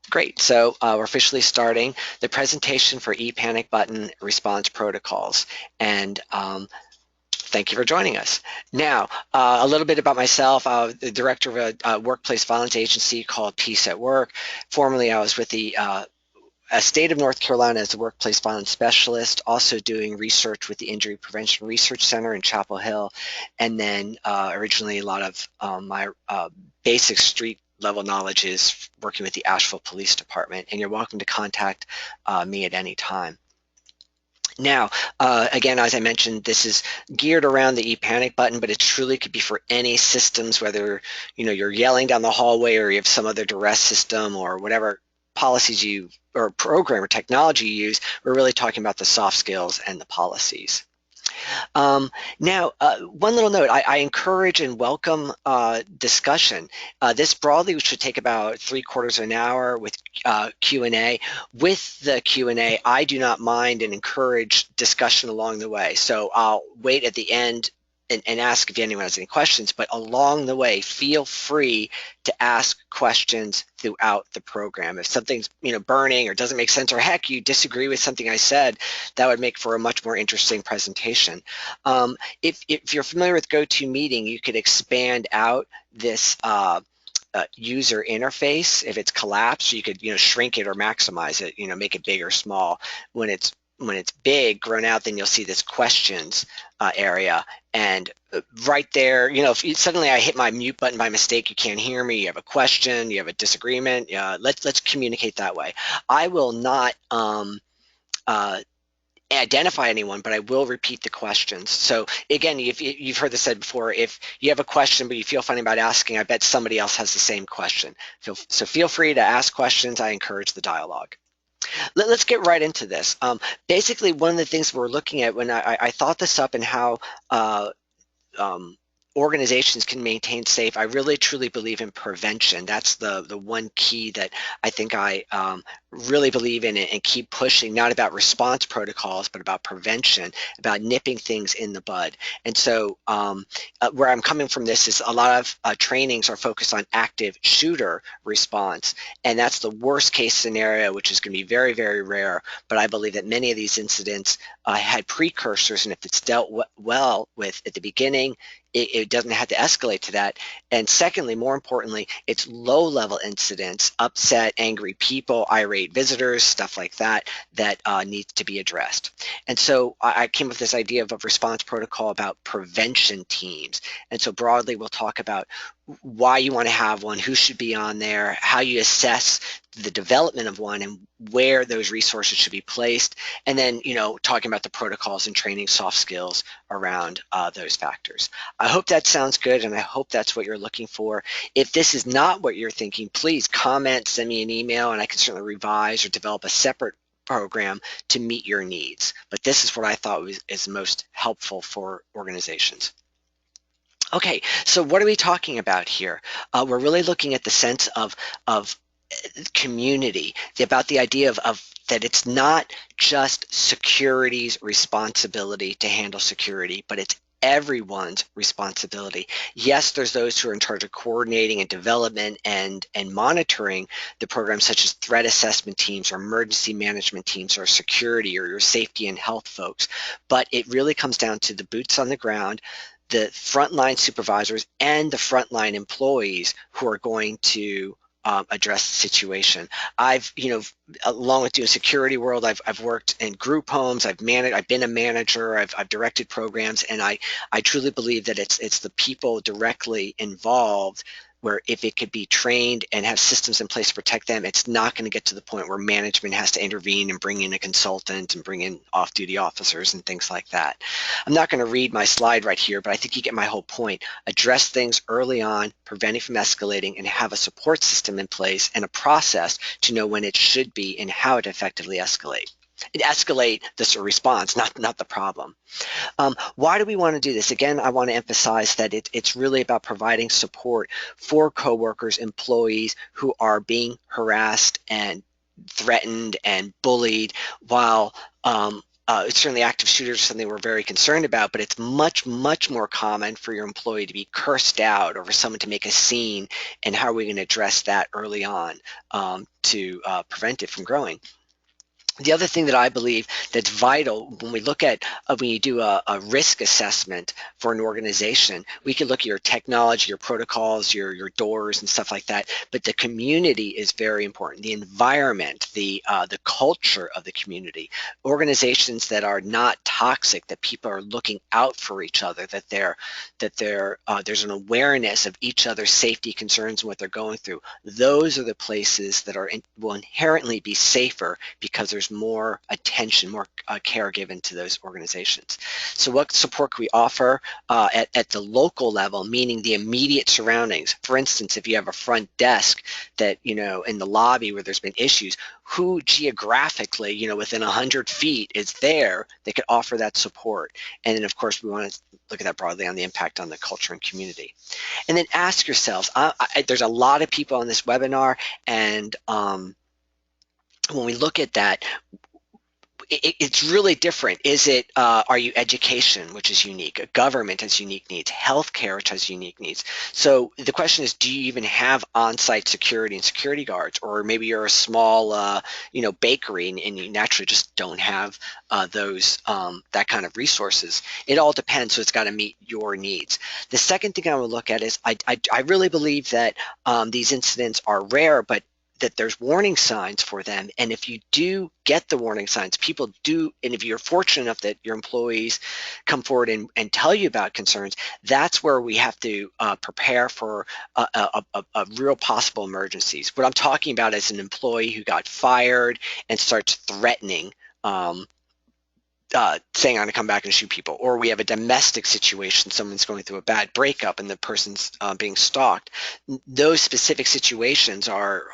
Great. So we're officially starting the presentation for ePanic button response protocols. And thank you for joining us. Now, a little bit about myself. The director of a workplace violence agency called Peace at Work. Formerly, I was with the state of North Carolina as a workplace violence specialist, also doing research with the Injury Prevention Research Center in Chapel Hill. And then originally a lot of my basic street level knowledge is working with the Asheville Police Department. And you're welcome to contact me at any time. Now, again, as I mentioned, this is geared around the ePanic button, but it truly could be for any systems, whether you're yelling down the hallway or you have some other duress system or whatever policies you or program or technology you use. We're really talking about the soft skills and the policies. Now, one little note, I encourage and welcome discussion. This broadly should take about 3/4 of an hour with Q&A. With the Q&A, I do not mind and encourage discussion along the way. So I'll wait at the end and ask if anyone has any questions, but along the way, feel free to ask questions throughout the program. If something's burning or doesn't make sense, or heck, you disagree with something I said, that would make for a much more interesting presentation. If you're familiar with GoToMeeting, you could expand out this user interface. If it's collapsed, you could shrink it or maximize it, make it big or small. When it's big, grown out, then you'll see this questions area. And right there, if suddenly I hit my mute button by mistake, you can't hear me, you have a question, you have a disagreement, let's communicate that way. I will not identify anyone, but I will repeat the questions. So again, if you've heard this said before, if you have a question but you feel funny about asking, I bet somebody else has the same question. So feel free to ask questions. I encourage the dialogue. Let's get right into this. Basically, one of the things we're looking at when I thought this up and how um, organizations can maintain safe, I really truly believe in prevention. That's the one key that I think I really believe in and keep pushing, not about response protocols, but about prevention, about nipping things in the bud. And so where I'm coming from this is a lot of trainings are focused on active shooter response. And that's the worst case scenario, which is going to be very, very rare. But I believe that many of these incidents had precursors, and if it's dealt well with at the beginning, it doesn't have to escalate to that. And secondly, more importantly, it's low-level incidents, upset, angry people, irate visitors, stuff like that, that needs to be addressed. And so I came up with this idea of a response protocol about prevention teams. And so broadly, we'll talk about why you want to have one, who should be on there, how you assess the development of one, and where those resources should be placed, and then talking about the protocols and training soft skills around those factors. I hope that sounds good, and I hope that's what you're looking for. If this is not what you're thinking, please comment, send me an email, and I can certainly revise or develop a separate program to meet your needs. But this is what I thought is most helpful for organizations. Okay, so what are we talking about here? We're really looking at the sense of community, about the idea of that it's not just security's responsibility to handle security, but it's everyone's responsibility. Yes, there's those who are in charge of coordinating and development and monitoring the programs, such as threat assessment teams or emergency management teams or security or your safety and health folks. But it really comes down to the boots on the ground, the frontline supervisors and the frontline employees who are going to address the situation. I've, along with doing security world, I've worked in group homes. I've been a manager. I've directed programs, and I truly believe that it's the people directly involved, where if it could be trained and have systems in place to protect them, it's not going to get to the point where management has to intervene and bring in a consultant and bring in off-duty officers and things like that. I'm not going to read my slide right here, but I think you get my whole point. Address things early on, preventing from escalating, and have a support system in place and a process to know when it should be and how to effectively escalate. Escalate this response, not the problem. Why do we want to do this? Again, I want to emphasize that it's really about providing support for coworkers, employees who are being harassed and threatened and bullied, while certainly active shooters are something we're very concerned about, but it's much, much more common for your employee to be cursed out or for someone to make a scene, and how are we going to address that early on to prevent it from growing. The other thing that I believe that's vital when we look at when you do a risk assessment for an organization, we can look at your technology, your protocols, your doors and stuff like that. But the community is very important. The environment, the culture of the community, organizations that are not toxic, that people are looking out for each other, there's an awareness of each other's safety concerns and what they're going through. Those are the places that will inherently be safer because there's more attention, more care given to those organizations. So what support can we offer at the local level, meaning the immediate surroundings? For instance, if you have a front desk that, in the lobby where there's been issues, who geographically, within 100 feet is there that could offer that support? And then, of course, we want to look at that broadly on the impact on the culture and community. And then ask yourselves, there's a lot of people on this webinar, and when we look at that, it's really different. Are you education, which is unique? A government has unique needs. Healthcare, which has unique needs. So the question is, do you even have on-site security and security guards? Or maybe you're a small, bakery, and you naturally just don't have that kind of resources. It all depends, so it's got to meet your needs. The second thing I would look at is, I really believe that these incidents are rare, but that there's warning signs for them. And if you do get the warning signs, people do, and if you're fortunate enough that your employees come forward and tell you about concerns, that's where we have to prepare for a real possible emergencies. What I'm talking about is an employee who got fired and starts threatening, saying I'm going to come back and shoot people, or we have a domestic situation, someone's going through a bad breakup and the person's being stalked. Those specific situations are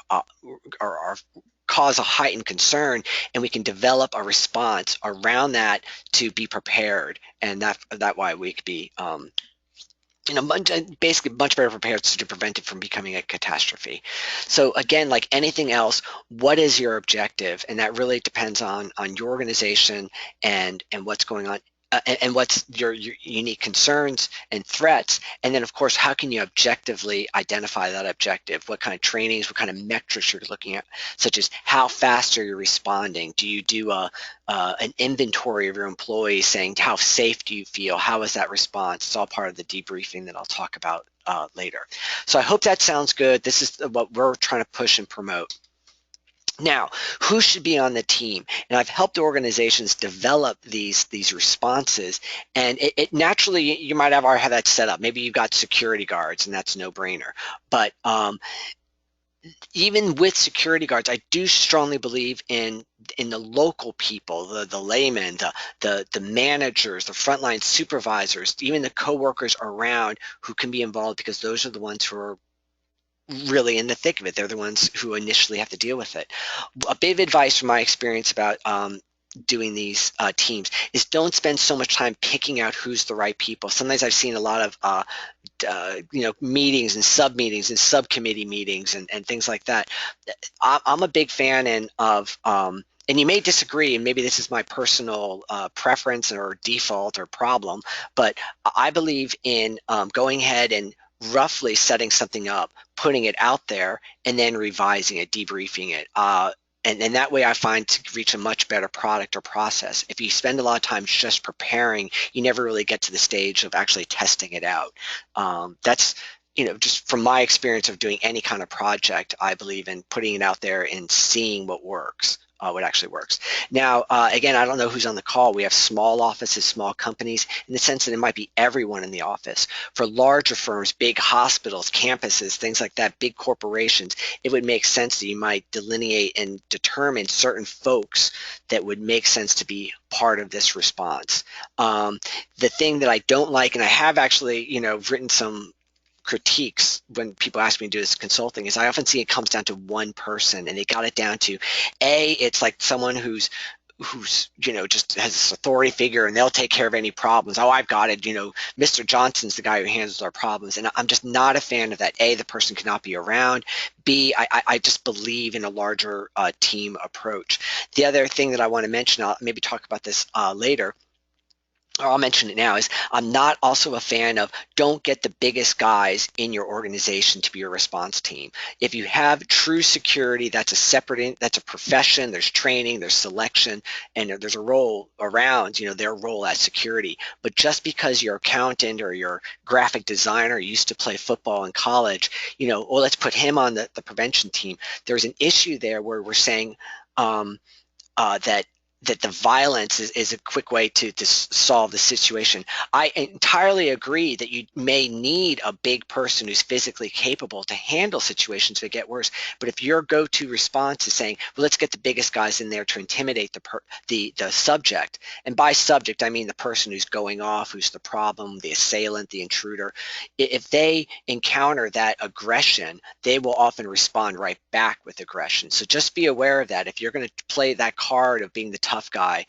cause a heightened concern, and we can develop a response around that to be prepared, and that why we could be basically much better prepared to prevent it from becoming a catastrophe. So again, like anything else, what is your objective? And that really depends on your organization and what's going on. And what's your unique concerns and threats, and then of course, how can you objectively identify that objective? What kind of trainings, what kind of metrics you're looking at, such as how fast are you responding? Do you do an inventory of your employees, saying how safe do you feel? How is that response? It's all part of the debriefing that I'll talk about later. So I hope that sounds good. This is what we're trying to push and promote. Now, who should be on the team? And I've helped organizations develop these responses, and it naturally, you might have already have that set up. Maybe you've got security guards, and that's a no-brainer. But even with security guards, I do strongly believe in the local people, the laymen, the managers, the frontline supervisors, even the coworkers around who can be involved, because those are the ones who are really in the thick of it. They're the ones who initially have to deal with it. A bit of advice from my experience about doing these teams is, don't spend so much time picking out who's the right people. Sometimes I've seen a lot of meetings and sub-meetings and subcommittee meetings and things like that. I'm a big fan of and you may disagree, and maybe this is my personal preference or default or problem, but I believe in going ahead and roughly setting something up, putting it out there, and then revising it, debriefing it. And that way I find to reach a much better product or process. If you spend a lot of time just preparing, you never really get to the stage of actually testing it out. That's, just from my experience of doing any kind of project, I believe in putting it out there and seeing what works. What actually works. Now, again, I don't know who's on the call. We have small offices, small companies, in the sense that it might be everyone in the office. For larger firms, big hospitals, campuses, things like that, big corporations, it would make sense that you might delineate and determine certain folks that would make sense to be part of this response. The thing that I don't like, and I have actually, written some critiques when people ask me to do this consulting, is I often see it comes down to one person, and they got it down to it's like someone who's just has this authority figure, and they'll take care of any problems. Oh, I've got it. Mr. Johnson's the guy who handles our problems, and I'm just not a fan of that. The person cannot be around. B, I just believe in a larger team approach. The other thing that I want to mention, I'll maybe talk about this later, or I'll mention it now, is I'm not also a fan of don't get the biggest guys in your organization to be your response team. If you have true security, that's a separate, that's a profession. There's training, there's selection, and there's a role around, their role as security. But just because your accountant or your graphic designer used to play football in college, well, let's put him on the prevention team. There's an issue there where we're saying, that the violence is a quick way to solve the situation. I entirely agree that you may need a big person who's physically capable to handle situations that get worse. But if your go-to response is saying, well, let's get the biggest guys in there to intimidate the subject, and by subject I mean the person who's going off, who's the problem, the assailant, the intruder, if they encounter that aggression, they will often respond right back with aggression. So just be aware of that. If you're going to play that card of being the tough guy,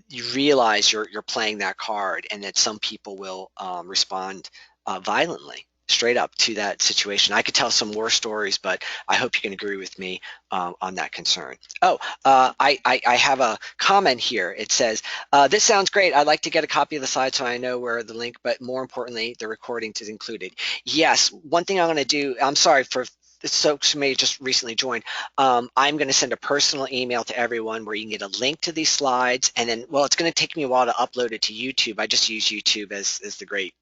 you realize you're playing that card, and that some people will respond violently, straight up, to that situation. I could tell some war stories, but I hope you can agree with me on that concern. Oh, I have a comment here. It says, this sounds great. I'd like to get a copy of the slide so I know where the link, but more importantly, the recording is included. Yes, one thing I'm going to do, I'm sorry for folks who may just recently joined, I'm going to send a personal email to everyone where you can get a link to these slides, and then, well, it's going to take me a while to upload it to YouTube. I just use YouTube as the great,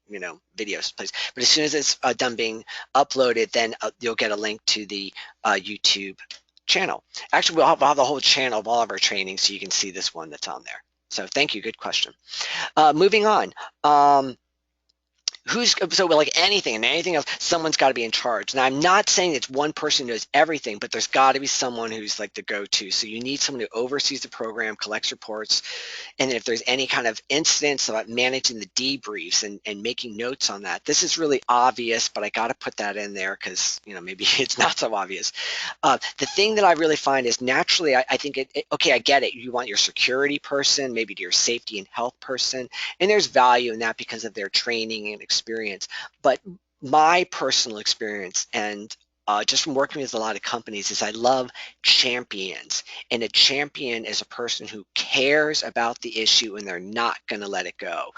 videos place. But as soon as it's done being uploaded, then you'll get a link to the YouTube channel. Actually, we'll have the whole channel of all of our trainings, so you can see this one that's on there. So thank you. Good question. Moving on. So like anything and anything else, someone's got to be in charge. Now, I'm not saying it's one person who knows everything, but there's got to be someone who's like the go-to. So you need someone who oversees the program, collects reports, and then if there's any kind of incidents about managing the debriefs and making notes on that. This is really obvious, but I got to put that in there because maybe it's not so obvious. The thing that I really find is naturally, I think okay, I get it. You want your security person, maybe your safety and health person, and there's value in that because of their training and experience. But my personal experience, and just from working with a lot of companies, is I love champions. And a champion is a person who cares about the issue and they're not going to let it go.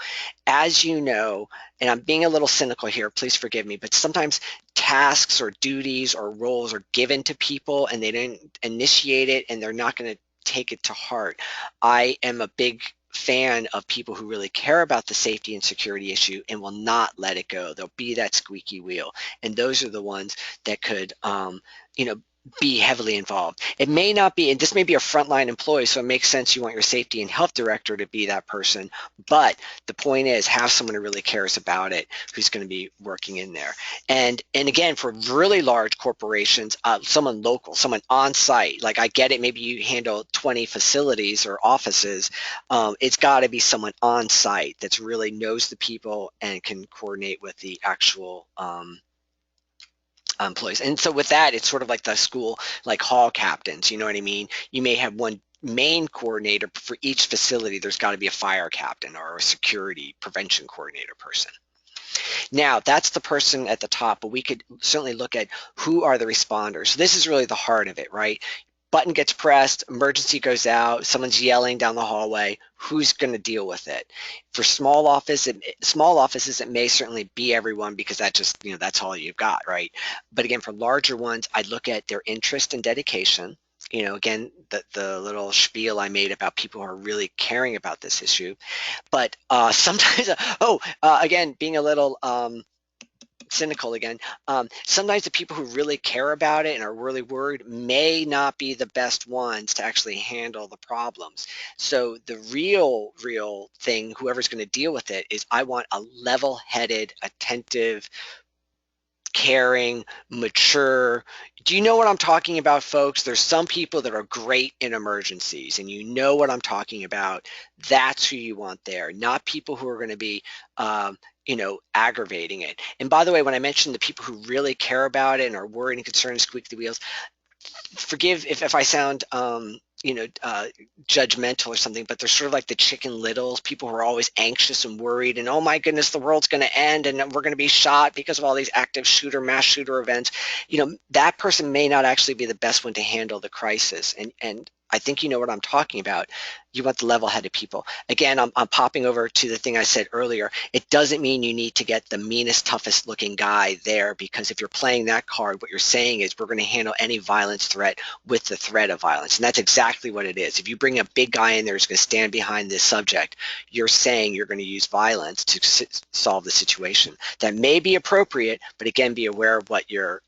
As you know, and I'm being a little cynical here, please forgive me, but sometimes tasks or duties or roles are given to people and they didn't initiate it and they're not going to take it to heart. I am a big fan of people who really care about the safety and security issue and will not let it go. They'll be that squeaky wheel, and those are the ones that could be heavily involved. It may not be, and this may be a frontline employee, so it makes sense you want your safety and health director to be that person, but the point is have someone who really cares about it, who's going to be working in there. And again, for really large corporations, someone local, someone on site, like I get it, maybe you handle 20 facilities or offices, it's got to be someone on site that's really knows the people and can coordinate with the actual employees. And so with that, it's sort of like the school, like hall captains, you know what I mean? You may have one main coordinator for each facility. There's got to be a fire captain or a security prevention coordinator person. Now, that's the person at the top, but we could certainly look at who are the responders. So this is really the heart of it, right? Button gets pressed, emergency goes out, someone's yelling down the hallway, who's going to deal with it? For small offices, it may certainly be everyone because that just, that's all you've got, right? But again, for larger ones, I'd look at their interest and dedication. Again, the little spiel I made about people who are really caring about this issue. But sometimes, again, being a little cynical again, sometimes the people who really care about it and are really worried may not be the best ones to actually handle the problems. So the real thing, whoever's going to deal with it, is I want a level-headed, attentive, caring, mature. Do you know what I'm talking about, folks? There's some people that are great in emergencies, and you know what I'm talking about. That's who you want there, not people who are going to be aggravating it. And by the way, when I mentioned the people who really care about it and are worried and concerned and squeak the wheels, forgive if I sound judgmental or something, but they're sort of like the Chicken Littles, people who are always anxious and worried and, oh my goodness, the world's going to end and we're going to be shot because of all these mass shooter events. That person may not actually be the best one to handle the crisis. And I think you know what I'm talking about. You want the level-headed people. Again, I'm popping over to the thing I said earlier. It doesn't mean you need to get the meanest, toughest looking guy there, because if you're playing that card, what you're saying is we're going to handle any violence threat with the threat of violence. And that's exactly what it is. If you bring a big guy in there who's going to stand behind this subject, you're saying you're going to use violence to solve the situation. That may be appropriate, but again, be aware of what you're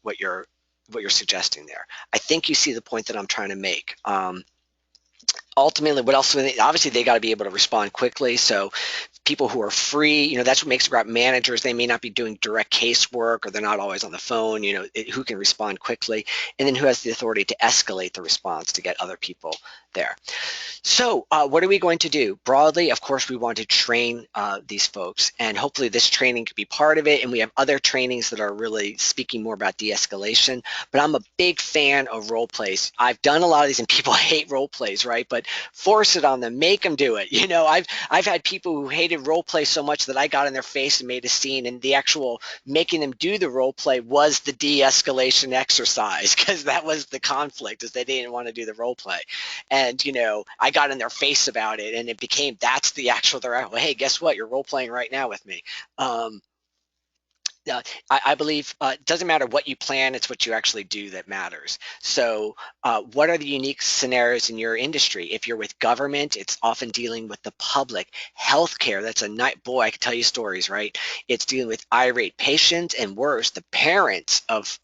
suggesting there. I think you see the point that I'm trying to make. Ultimately, what else? Obviously, they got to be able to respond quickly. So people who are free, that's what makes about managers. They may not be doing direct casework, or they're not always on the phone, who can respond quickly, and then who has the authority to escalate the response to get other people there. So what are we going to do? Broadly, of course, we want to train these folks, and hopefully this training could be part of it, and we have other trainings that are really speaking more about de-escalation, but I'm a big fan of role plays. I've done a lot of these, and people hate role plays, right? But force it on them, make them do it. I've had people who hated role play so much that I got in their face and made a scene, and the actual making them do the role play was the de-escalation exercise, because that was the conflict, is they didn't want to do the role play. And I got in their face about it, and it became, that's the actual, hey, guess what, you're role playing right now with me. um, I believe it doesn't matter what you plan, it's what you actually do that matters. So what are the unique scenarios in your industry? If you're with government, it's often dealing with the public. Healthcare, that's a night, boy, I can tell you stories, right? It's dealing with irate patients, and worse, the parents of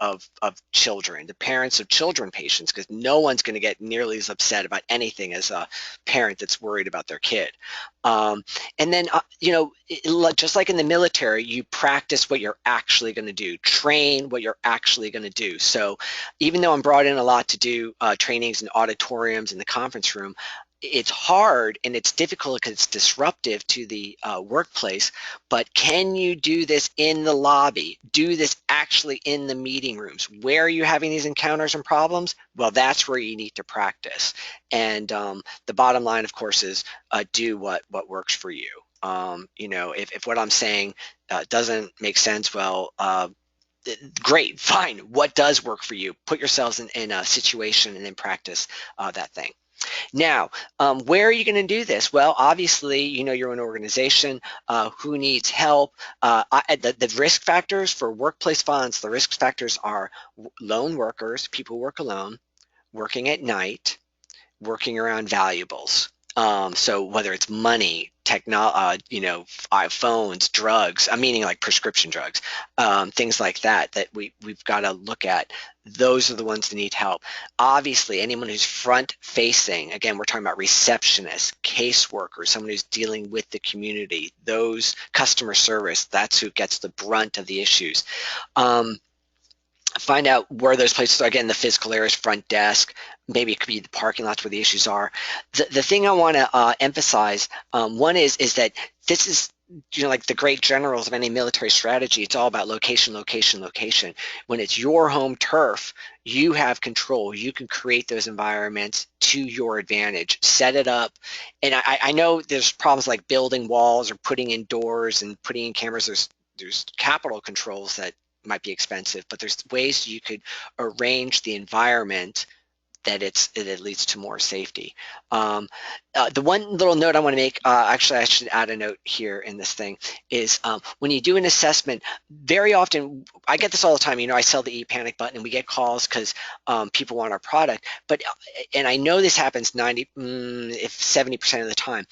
children, the parents of children patients, because no one's going to get nearly as upset about anything as a parent that's worried about their kid. Um, and then, just like in the military, you practice what you're actually going to do, train what you're actually going to do. So even though I'm brought in a lot to do trainings in auditoriums in the conference room, it's hard and it's difficult because it's disruptive to the workplace. But can you do this in the lobby? Do this actually in the meeting rooms? Where are you having these encounters and problems? Well, that's where you need to practice. And the bottom line, of course, is do what works for you. If what I'm saying doesn't make sense, well, great, fine. What does work for you? Put yourselves in a situation and then practice that thing. Now, where are you going to do this? Well, obviously, your own organization, who needs help. The risk factors for workplace violence, the risk factors are lone workers, people who work alone, working at night, working around valuables. So whether it's money, phones, drugs, I'm meaning like prescription drugs, things like that we've got to look at. Those are the ones that need help. Obviously, anyone who's front facing, again, we're talking about receptionists, caseworkers, someone who's dealing with the community, those customer service, that's who gets the brunt of the issues. Find out where those places are. Again, the physical areas, front desk, maybe it could be the parking lots where the issues are. The thing I want to emphasize, one is that this is, like the great generals of any military strategy, it's all about location, location, location. When it's your home turf, you have control. You can create those environments to your advantage, set it up. And I know there's problems like building walls or putting in doors and putting in cameras. There's capital controls that might be expensive, but there's ways you could arrange the environment that it leads to more safety. The one little note I want to make, actually I should add a note here in this thing, is when you do an assessment, very often, I get this all the time, I sell the ePanic button and we get calls because people want our product, and I know this happens 70% of the time.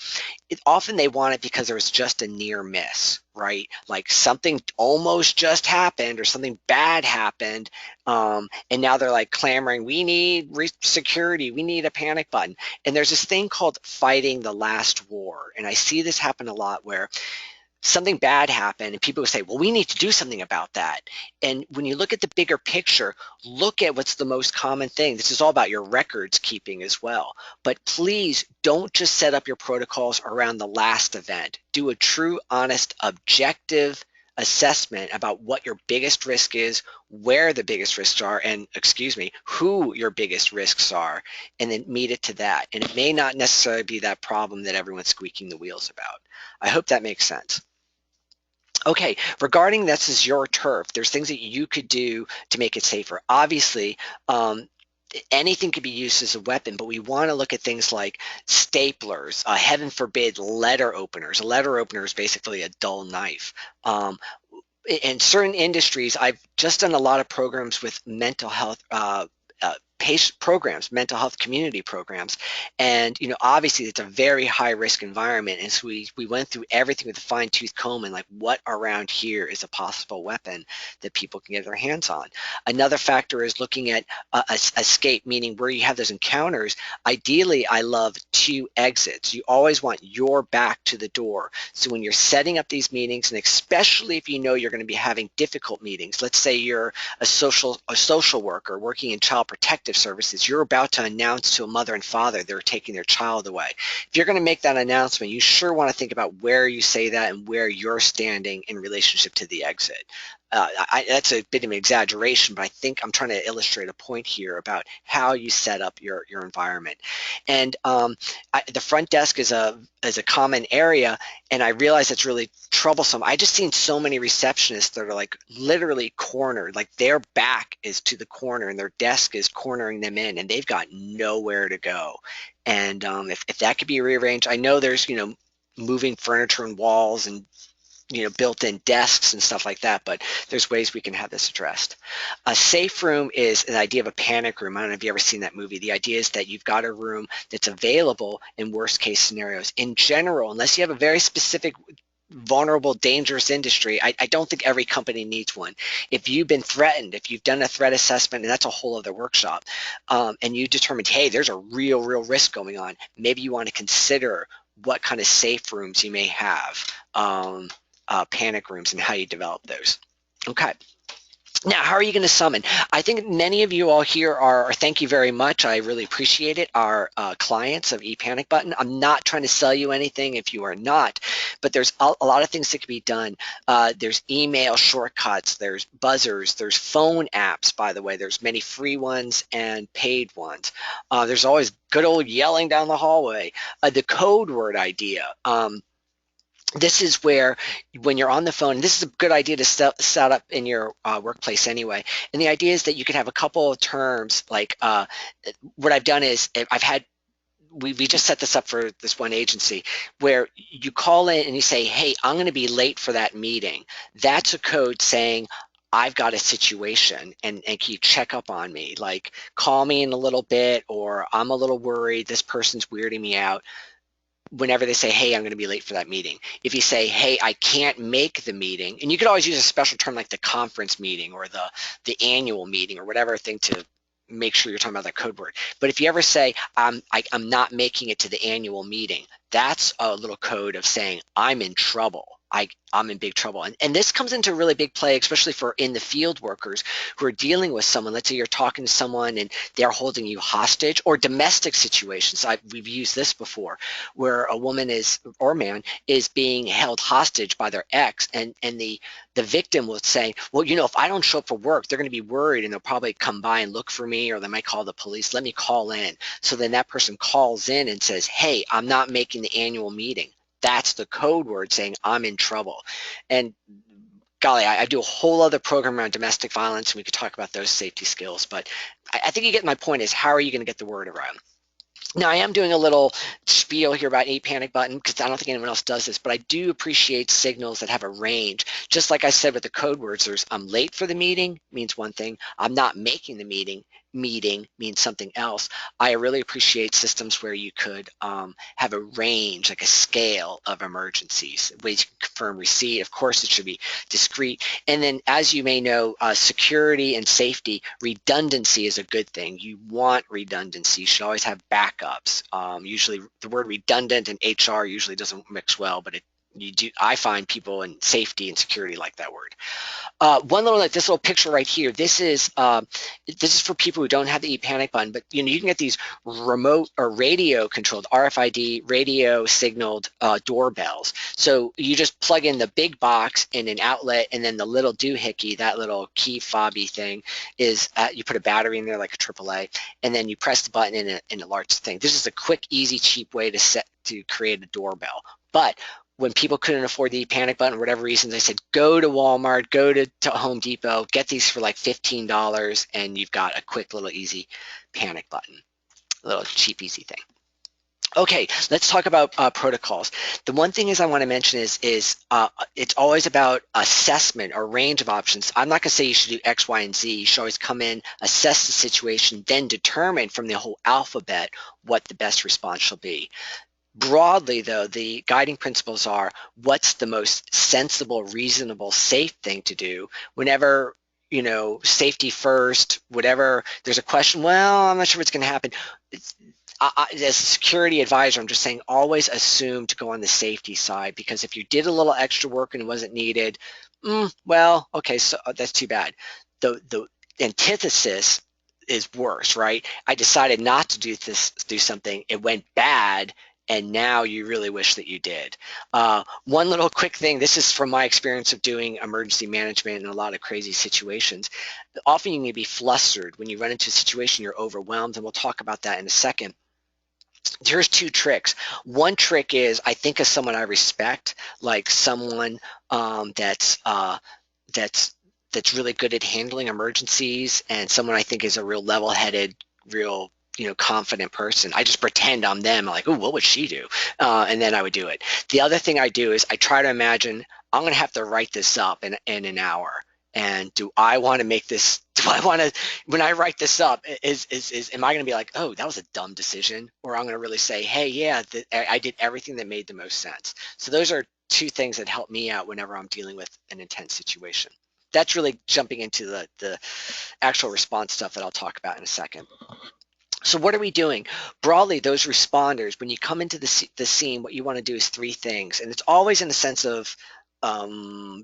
Often they want it because there was just a near miss, right? Like something almost just happened or something bad happened, and now they're like clamoring, we need security, we need a panic button. And there's this thing called fighting the last war, and I see this happen a lot where something bad happened and people would say, well, we need to do something about that. And when you look at the bigger picture, look at what's the most common thing. This is all about your records keeping as well. But please don't just set up your protocols around the last event. Do a true, honest, objective assessment about what your biggest risk is, where the biggest risks are, and who your biggest risks are, and then meet it to that. And it may not necessarily be that problem that everyone's squeaking the wheels about. I hope that makes sense. Okay, regarding this is your turf, there's things that you could do to make it safer. Obviously, anything could be used as a weapon, but we want to look at things like staplers, heaven forbid, letter openers. A letter opener is basically a dull knife. Um, in certain industries, I've just done a lot of programs with mental health patient programs, mental health community programs, and obviously it's a very high risk environment, and so we went through everything with a fine tooth comb and like what around here is a possible weapon that people can get their hands on. Another factor is looking at escape, meaning where you have those encounters. Ideally, I love two exits. You always want your back to the door. So when you're setting up these meetings, and especially if you know you're going to be having difficult meetings, let's say you're a social worker working in child protective services, you're about to announce to a mother and father they're taking their child away. If you're going to make that announcement, you sure want to think about where you say that and where you're standing in relationship to the exit. That's a bit of an exaggeration, but I think I'm trying to illustrate a point here about how you set up your environment. And the front desk is a common area, and I realize it's really troublesome. I just seen so many receptionists that are like literally cornered, like their back is to the corner and their desk is cornering them in, and they've got nowhere to go. And if that could be rearranged, I know there's moving furniture and walls and built-in desks and stuff like that, but there's ways we can have this addressed. A safe room is an idea of a panic room. I don't know if you've ever seen that movie. The idea is that you've got a room that's available in worst case scenarios. In general, unless you have a very specific vulnerable, dangerous industry, I don't think every company needs one. If you've been threatened, if you've done a threat assessment, and that's a whole other workshop, and you determined, hey, there's a real risk going on, maybe you want to consider what kind of safe rooms you may have. Panic rooms and how you develop those. Okay. Now, how are you going to summon? I think many of you all here are, thank you very much, I really appreciate it, are clients of ePanic Button. I'm not trying to sell you anything if you are not, but there's a lot of things that can be done. There's email shortcuts, there's buzzers, there's phone apps, by the way. There's many free ones and paid ones. There's always good old yelling down the hallway. The code word idea. This is where when you're on the phone, this is a good idea to set up in your workplace anyway. And the idea is that you can have a couple of terms like what I've done is we just set this up for this one agency where you call in and you say, hey, I'm going to be late for that meeting. That's a code saying, I've got a situation and can you check up on me? Like call me in a little bit, or I'm a little worried, this person's weirding me out. Whenever they say, hey, I'm going to be late for that meeting. If you say, hey, I can't make the meeting, and you could always use a special term like the conference meeting or the annual meeting or whatever thing to make sure you're talking about that code word. But if you ever say, I'm not making it to the annual meeting, that's a little code of saying, I'm in trouble. I'm in big trouble. And this comes into really big play, especially for in the field workers who are dealing with someone. Let's say you're talking to someone and they're holding you hostage, or domestic situations. We've used this before where a woman is, or man, is being held hostage by their ex, and the victim will say, well, if I don't show up for work, they're going to be worried and they'll probably come by and look for me, or they might call the police. Let me call in. So then that person calls in and says, hey, I'm not making the annual meeting. That's the code word saying I'm in trouble. And golly, I do a whole other program around domestic violence, and we could talk about those safety skills. But I think you get my point is, how are you going to get the word around? Now, I am doing a little spiel here about ePanic Button because I don't think anyone else does this, but I do appreciate signals that have a range. Just like I said with the code words, there's I'm late for the meeting means one thing. I'm not making the meeting means something else. I really appreciate systems where you could have a range, like a scale of emergencies, ways you can confirm receipt. Of course, it should be discrete. And then, as you may know, security and safety, redundancy is a good thing. You want redundancy. You should always have backups. Usually, the word redundant and HR usually doesn't mix well, but I find people in safety and security like that word. One little, like this little picture right here, this is for people who don't have the ePanic Button, but you can get these remote or radio controlled RFID radio signaled doorbells. So you just plug in the big box in an outlet, and then the little doohickey, that little key fobby thing, is you put a battery in there like a AAA, and then you press the button and it alerts the thing. This is a quick, easy, cheap way to create a doorbell. But when people couldn't afford the ePanic Button, for whatever reason, they said, go to Walmart, go to Home Depot, get these for like $15, and you've got a quick little easy panic button. A little cheap, easy thing. Okay, let's talk about protocols. The one thing is I want to mention is it's always about assessment or range of options. I'm not going to say you should do X, Y, and Z. You should always come in, assess the situation, then determine from the whole alphabet what the best response shall be. Broadly, though, the guiding principles are what's the most sensible, reasonable, safe thing to do whenever, safety first, whatever. There's a question, well, I'm not sure what's going to happen. As a security advisor, I'm just saying always assume to go on the safety side, because if you did a little extra work and it wasn't needed, well, okay, so that's too bad. The antithesis is worse, right? I decided not to do something, it went bad, and now you really wish that you did. One little quick thing, this is from my experience of doing emergency management in a lot of crazy situations. Often you can be flustered when you run into a situation, you're overwhelmed, and we'll talk about that in a second. Here's two tricks. One trick is I think of someone I respect, like someone that's that's really good at handling emergencies, and someone I think is a real level-headed, real confident person. I just pretend I'm them. I'm like, oh, what would she do? And then I would do it. The other thing I do is I try to imagine I'm going to have to write this up in an hour. And do I want to make this? Do I want to? When I write this up, am I going to be like, oh, that was a dumb decision, or I'm going to really say, hey, yeah, I did everything that made the most sense. So those are two things that help me out whenever I'm dealing with an intense situation. That's really jumping into the actual response stuff that I'll talk about in a second. So what are we doing? Broadly, those responders, when you come into the scene, what you want to do is three things. And it's always in the sense of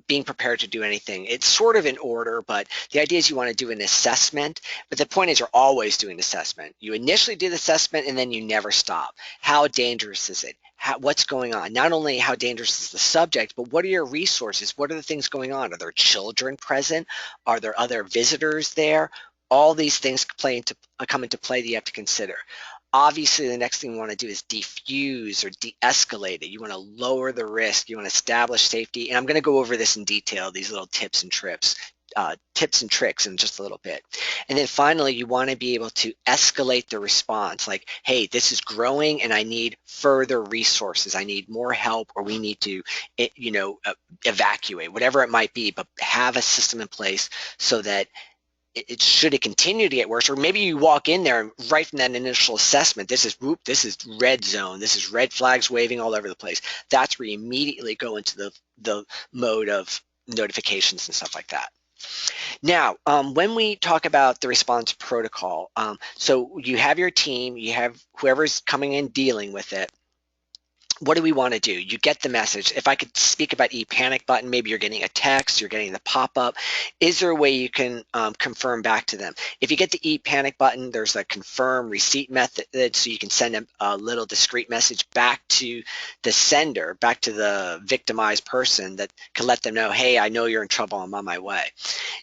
being prepared to do anything. It's sort of in order, but the idea is you want to do an assessment. But the point is you're always doing an assessment. You initially do the assessment, and then you never stop. How dangerous is it? What's going on? Not only how dangerous is the subject, but what are your resources? What are the things going on? Are there children present? Are there other visitors there? All these things come into play that you have to consider. Obviously, the next thing you want to do is defuse or de-escalate it. You want to lower the risk. You want to establish safety. And I'm going to go over this in detail, these little tips and tricks in just a little bit. And then finally, you want to be able to escalate the response. Like, hey, this is growing and I need further resources. I need more help, or we need to, evacuate, whatever it might be, but have a system in place so that should it continue to get worse, or maybe you walk in there and right from that initial assessment, this is red zone, this is red flags waving all over the place. That's where you immediately go into the mode of notifications and stuff like that. Now, when we talk about the response protocol, so you have your team, you have whoever's coming in dealing with it. What do we want to do? You get the message. If I could speak about ePanic button, maybe you're getting a text, you're getting the pop-up. Is there a way you can confirm back to them? If you get the ePanic button, there's a confirm receipt method, so you can send a little discreet message back to the sender, back to the victimized person that can let them know, hey, I know you're in trouble, I'm on my way.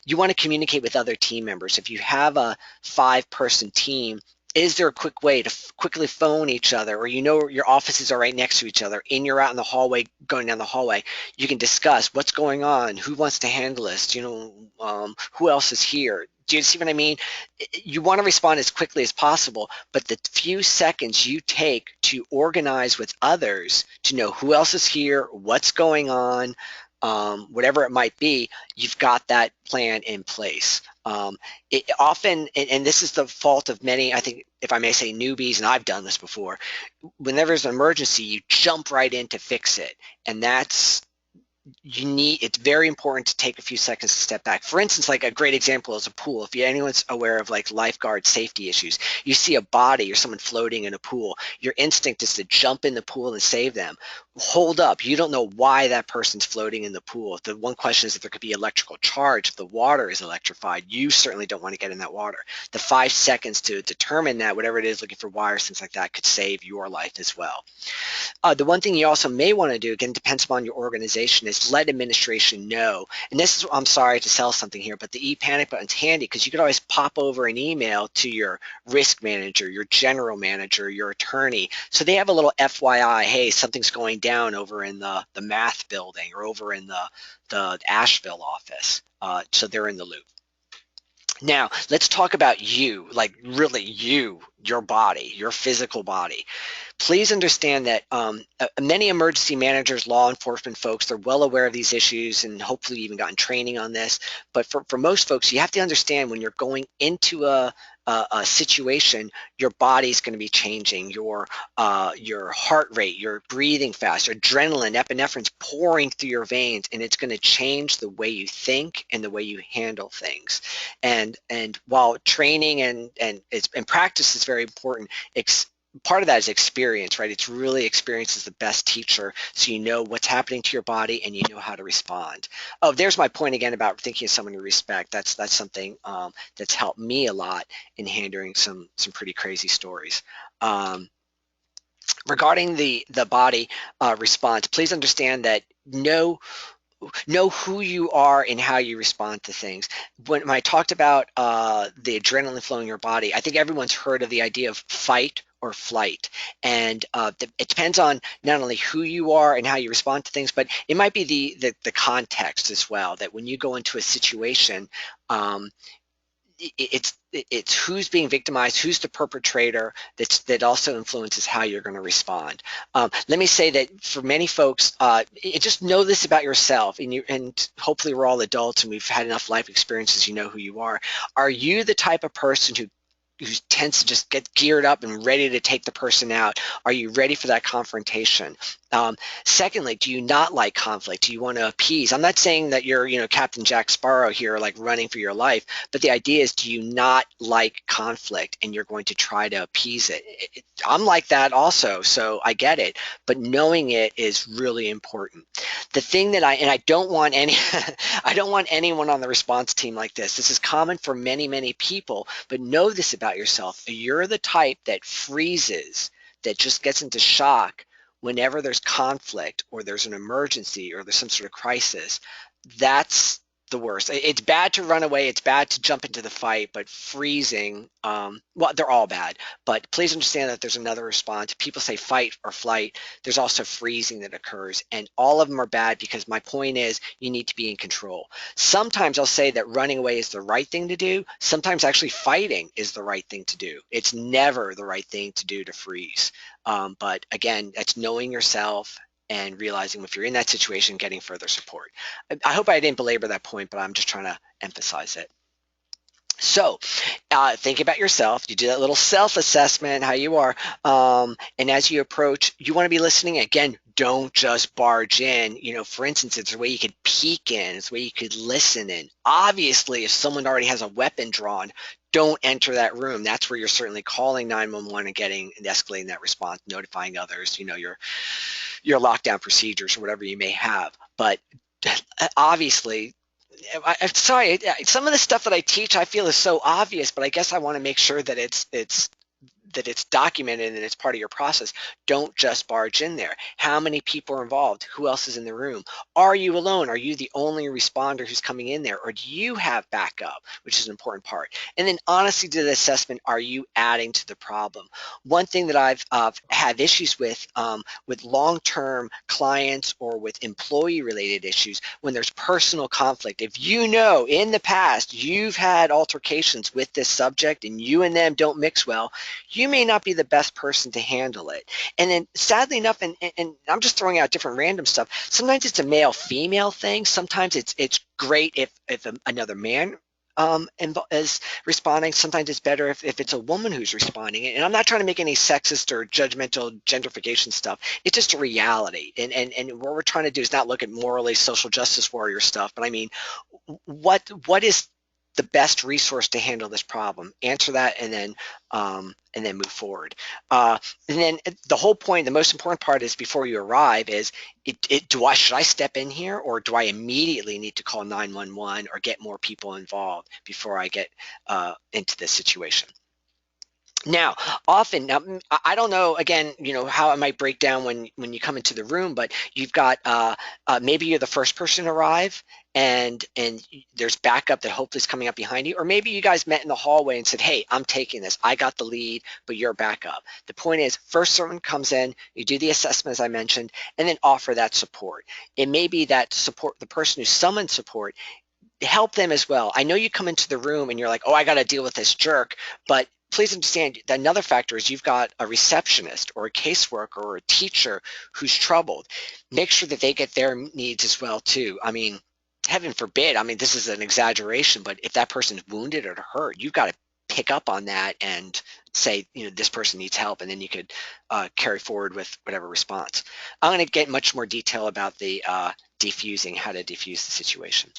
You want to communicate with other team members. If you have a 5-person team, is there a quick way to quickly phone each other, or your offices are right next to each other and you're out in the hallway, going down the hallway, you can discuss what's going on, who wants to handle this, who else is here. Do you see what I mean? You want to respond as quickly as possible, but the few seconds you take to organize with others to know who else is here, what's going on, whatever it might be, you've got that plan in place. It often, and this is the fault of many, I think, if I may say, newbies, and I've done this before, whenever there's an emergency, you jump right in to fix it. And it's very important to take a few seconds to step back. For instance, like a great example is a pool. If anyone's aware of like lifeguard safety issues, you see a body or someone floating in a pool, your instinct is to jump in the pool and save them. Hold up, you don't know why that person's floating in the pool. The one question is if there could be electrical charge. If the water is electrified, you certainly don't want to get in that water. The 5 seconds to determine that, whatever it is, looking for wires, things like that, could save your life as well. The one thing you also may want to do, again, depends upon your organization, is let administration know. And this is, I'm sorry to sell something here, but the ePanic button's handy because you could always pop over an email to your risk manager, your general manager, your attorney. So they have a little FYI, hey, something's going down over in the math building or over in the Asheville office. So they're in the loop. Now, let's talk about you, like really you, your body, your physical body. Please understand that many emergency managers, law enforcement folks, they're well aware of these issues and hopefully even gotten training on this. But for most folks, you have to understand when you're going into a situation, your body's going to be changing. Your heart rate, your breathing fast, adrenaline, epinephrine's pouring through your veins, and it's going to change the way you think and the way you handle things. And while training and practice is very important, part of that is experience, right? It's really experience is the best teacher, so you know what's happening to your body and you know how to respond. Oh, there's my point again about thinking of someone you respect. That's something that's helped me a lot in handling some pretty crazy stories. Um, Regarding the body response, please understand that know who you are and how you respond to things. When I talked about the adrenaline flowing in your body, I think everyone's heard of the idea of fight or flight. And it depends on not only who you are and how you respond to things, but it might be the context as well, that when you go into a situation, um, it's who's being victimized, who's the perpetrator, that also influences how you're going to respond. Let me say that for many folks, just know this about yourself, and hopefully we're all adults and we've had enough life experiences. You know who you are. Are you the type of person who tends to just get geared up and ready to take the person out? Are you ready for that confrontation? Um, Secondly, do you not like conflict? Do you want to appease? I'm not saying that you're, Captain Jack Sparrow here, like running for your life, but the idea is, do you not like conflict and you're going to try to appease it? I'm like that also, so I get it, but knowing it is really important. The thing that I don't want any, I don't want anyone on the response team like this. This is common for many, many people, but know this about yourself. You're the type that freezes, that just gets into shock whenever there's conflict or there's an emergency or there's some sort of crisis. That's the worst. It's bad to run away. It's bad to jump into the fight, but freezing, well, they're all bad. But please understand that there's another response. People say fight or flight. There's also freezing that occurs, and all of them are bad, because my point is you need to be in control. Sometimes I'll say that running away is the right thing to do. Sometimes actually fighting is the right thing to do. It's never the right thing to do to freeze. But again, that's knowing yourself and realizing if you're in that situation, getting further support. I hope I didn't belabor that point, but I'm just trying to emphasize it. So, think about yourself. You do that little self-assessment, how you are, and as you approach, you want to be listening. Again, don't just barge in. For instance, it's a way you could peek in. It's a way you could listen in. Obviously, if someone already has a weapon drawn, don't enter that room. That's where you're certainly calling 911 and getting and escalating that response, notifying others. Your lockdown procedures or whatever you may have. But obviously, I'm sorry, some of the stuff that I teach I feel is so obvious, but I guess I want to make sure that it's documented and it's part of your process. Don't just barge in there. How many people are involved? Who else is in the room? Are you alone? Are you the only responder who's coming in there? Or do you have backup, which is an important part? And then honestly, to the assessment, are you adding to the problem? One thing that I've had issues with long-term clients or with employee-related issues, when there's personal conflict, if you know in the past you've had altercations with this subject and you and them don't mix well, you may not be the best person to handle it. And then sadly enough, and I'm just throwing out different random stuff, sometimes it's a male-female thing. Sometimes it's great if another man is responding. Sometimes it's better if it's a woman who's responding. And I'm not trying to make any sexist or judgmental gentrification stuff. It's just a reality. And what we're trying to do is not look at morally social justice warrior stuff, but I mean, what is the best resource to handle this problem? Answer that, and then move forward. And then the whole point, the most important part is before you arrive is, should I step in here, or do I immediately need to call 911 or get more people involved before I get into this situation? Now, often, I don't know, again, how it might break down when you come into the room, but you've got maybe you're the first person to arrive, and there's backup that hopefully is coming up behind you, or maybe you guys met in the hallway and said, hey, I'm taking this. I got the lead, but you're backup. The point is, first someone comes in, you do the assessment as I mentioned, and then offer that support. It may be that support, the person who summoned support, help them as well. I know you come into the room and you're like, oh, I got to deal with this jerk, but please understand that another factor is you've got a receptionist or a caseworker or a teacher who's troubled. Make sure that they get their needs as well too. I mean, heaven forbid, I mean, this is an exaggeration, but if that person's wounded or hurt, you've got to pick up on that and say, you know, this person needs help, and then you could carry forward with whatever response. I'm going to get much more detail about the defusing, how to defuse the situation.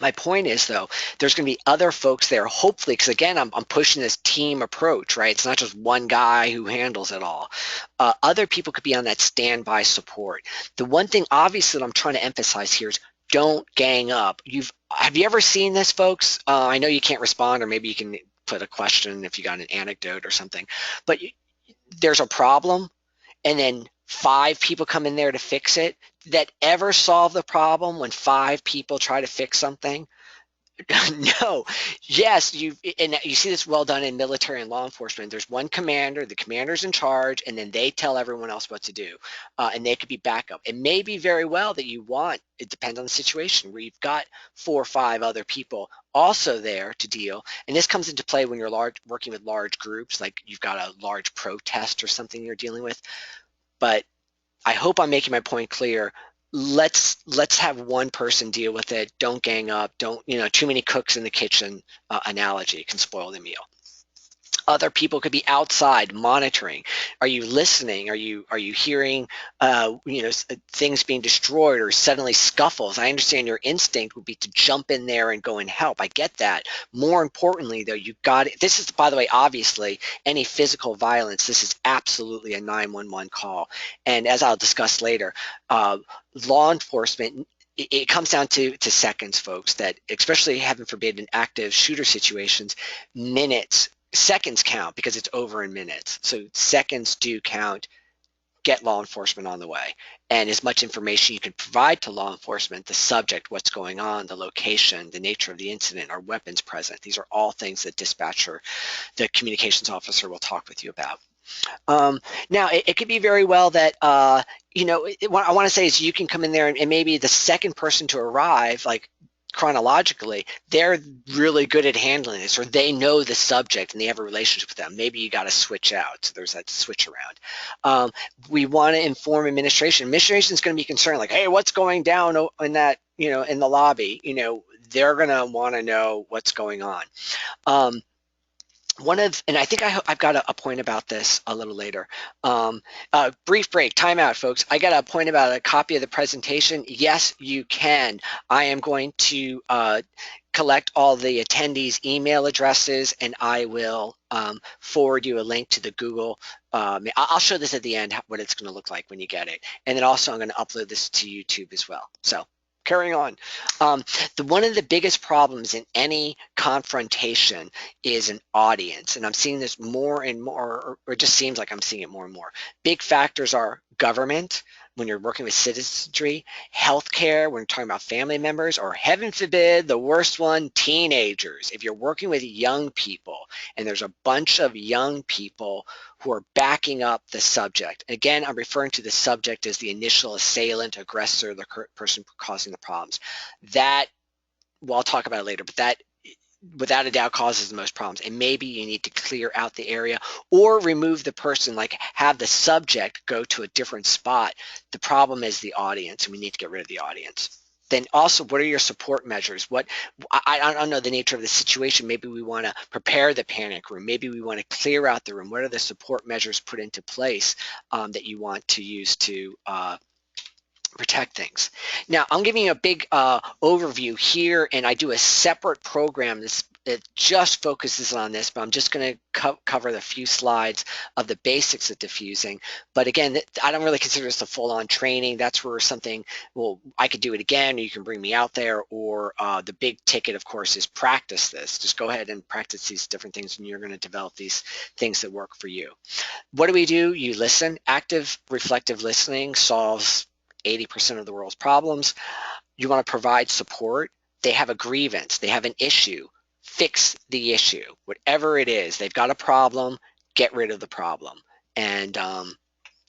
My point is, though, there's going to be other folks there, hopefully, because again, I'm pushing this team approach, right? It's not just one guy who handles it all. Other people could be on that standby support. The one thing, obviously, that I'm trying to emphasize here is don't gang up. Have you ever seen this, folks? I know you can't respond, or maybe you can put a question if you got an anecdote or something, but there's a problem, and then 5 people come in there to fix it. That ever solve the problem when 5 people try to fix something? No. Yes, and you see this well done in military and law enforcement. There's one commander, the commander's in charge, and then they tell everyone else what to do. And they could be backup. It may be very well that it depends on the situation, where you've got 4 or 5 other people also there to deal. And this comes into play when you're working with large groups, like you've got a large protest or something you're dealing with. But I hope I'm making my point clear. Let's have one person deal with it. Don't gang up. Don't, too many cooks in the kitchen analogy can spoil the meal. Other people could be outside monitoring. Are you listening? Are you hearing things being destroyed or suddenly scuffles? I understand your instinct would be to jump in there and go and help. I get that. More importantly, though, this is, by the way, obviously any physical violence, this is absolutely a 911 call. And as I'll discuss later, law enforcement, it comes down to seconds, folks, that especially, heaven forbid, in active shooter situations, seconds count because it's over in minutes. So seconds do count. Get law enforcement on the way. And as much information you can provide to law enforcement, the subject, what's going on, the location, the nature of the incident, are weapons present? These are all things that dispatcher, the communications officer, will talk with you about. Now, it could be very well that, what I want to say is you can come in there and maybe the second person to arrive, like chronologically, they're really good at handling this, or they know the subject and they have a relationship with them. Maybe you got to switch out. So there's that switch around. We want to inform administration. Administration is going to be concerned, like, hey, what's going down in that, in the lobby? They're going to want to know what's going on. And I think I've got a point about this a little later. Brief break, time out, folks. I got a point about a copy of the presentation. Yes, you can. I am going to collect all the attendees' email addresses, and I will forward you a link to the Google. I'll show this at the end, what it's going to look like when you get it. And then also I'm going to upload this to YouTube as well. So carrying on. One of the biggest problems in any confrontation is an audience, and I'm seeing this more and more, or it just seems like I'm seeing it more and more. Big factors are government, when you're working with citizenry, healthcare, when you're talking about family members, or heaven forbid, the worst one, teenagers. If you're working with young people and there's a bunch of young people who are backing up the subject. Again, I'm referring to the subject as the initial assailant, aggressor, the person causing the problems. That, well, I'll talk about it later, but that without a doubt causes the most problems. And maybe you need to clear out the area or remove the person, like have the subject go to a different spot. The problem is the audience, and we need to get rid of the audience. Then also, what are your support measures? I don't know the nature of the situation. Maybe we want to prepare the panic room. Maybe we want to clear out the room. What are the support measures put into place that you want to use to protect things? Now, I'm giving you a big overview here, and I do a separate program that just focuses on this, but I'm just going to cover the few slides of the basics of diffusing. But again, I don't really consider this a full-on training. That's where I could do it again, or you can bring me out there, or the big ticket, of course, is practice this. Just go ahead and practice these different things, and you're going to develop these things that work for you. What do? You listen. Active reflective listening solves 80% of the world's problems. You want to provide support. They have a grievance. They have an issue. Fix the issue. Whatever it is, they've got a problem, get rid of the problem. And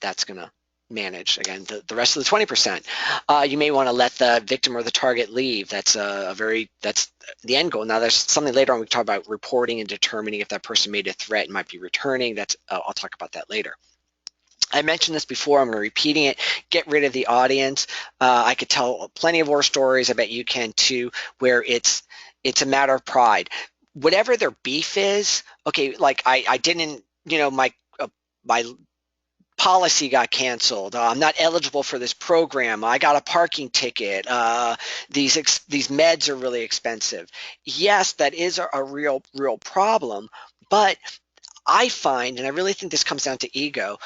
that's going to manage. Again, the rest of the 20%. You may want to let the victim or the target leave. That's that's the end goal. Now, there's something later on we talk about reporting and determining if that person made a threat and might be returning. That's I'll talk about that later. I mentioned this before. I'm repeating it. Get rid of the audience. I could tell plenty of war stories. I bet you can too, where it's a matter of pride. Whatever their beef is, okay. Like I didn't, my policy got canceled. I'm not eligible for this program. I got a parking ticket. These meds are really expensive. Yes, that is a real problem, but I find, and I really think this comes down to ego,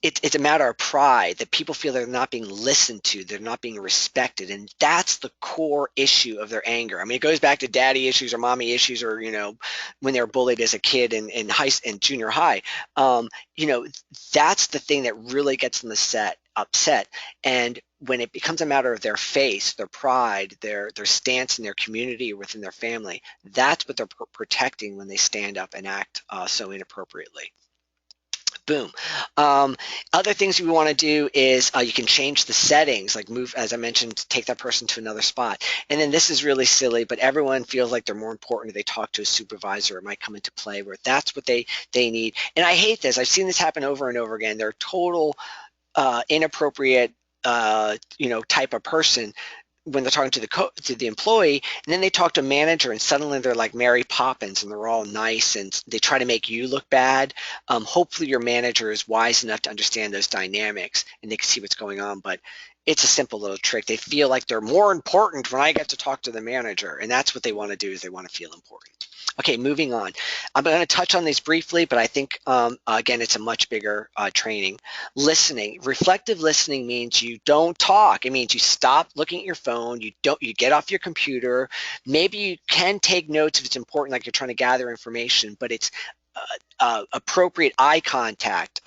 it's a matter of pride that people feel they're not being listened to, they're not being respected, and that's the core issue of their anger. I mean, it goes back to daddy issues or mommy issues, or when they were bullied as a kid in junior high. You know, that's the thing that really gets them upset, and when it becomes a matter of their face, their pride, their stance in their community or within their family, that's what they're protecting when they stand up and act so inappropriately. Boom. Other things we want to do is you can change the settings, like move, as I mentioned, take that person to another spot. And then this is really silly, but everyone feels like they're more important if they talk to a supervisor. It might come into play where that's what they need. And I hate this. I've seen this happen over and over again. They're total inappropriate, type of person when they're talking to the employee, and then they talk to a manager, and suddenly they're like Mary Poppins, and they're all nice, and they try to make you look bad. Hopefully, your manager is wise enough to understand those dynamics, and they can see what's going on. But it's a simple little trick. They feel like they're more important when I get to talk to the manager, and that's what they want to do, is they want to feel important. Okay, moving on. I'm going to touch on these briefly, but I think, again, it's a much bigger training. Listening. Reflective listening means you don't talk. It means you stop looking at your phone. You get off your computer. Maybe you can take notes if it's important, like you're trying to gather information, but it's appropriate eye contact,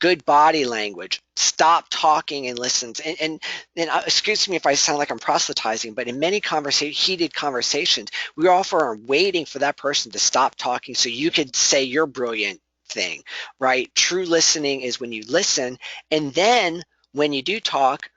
good body language. Stop talking and listen. And excuse me if I sound like I'm proselytizing, but in many heated conversations, we often are waiting for that person to stop talking so you could say your brilliant thing, right? True listening is when you listen, and then when you do talk,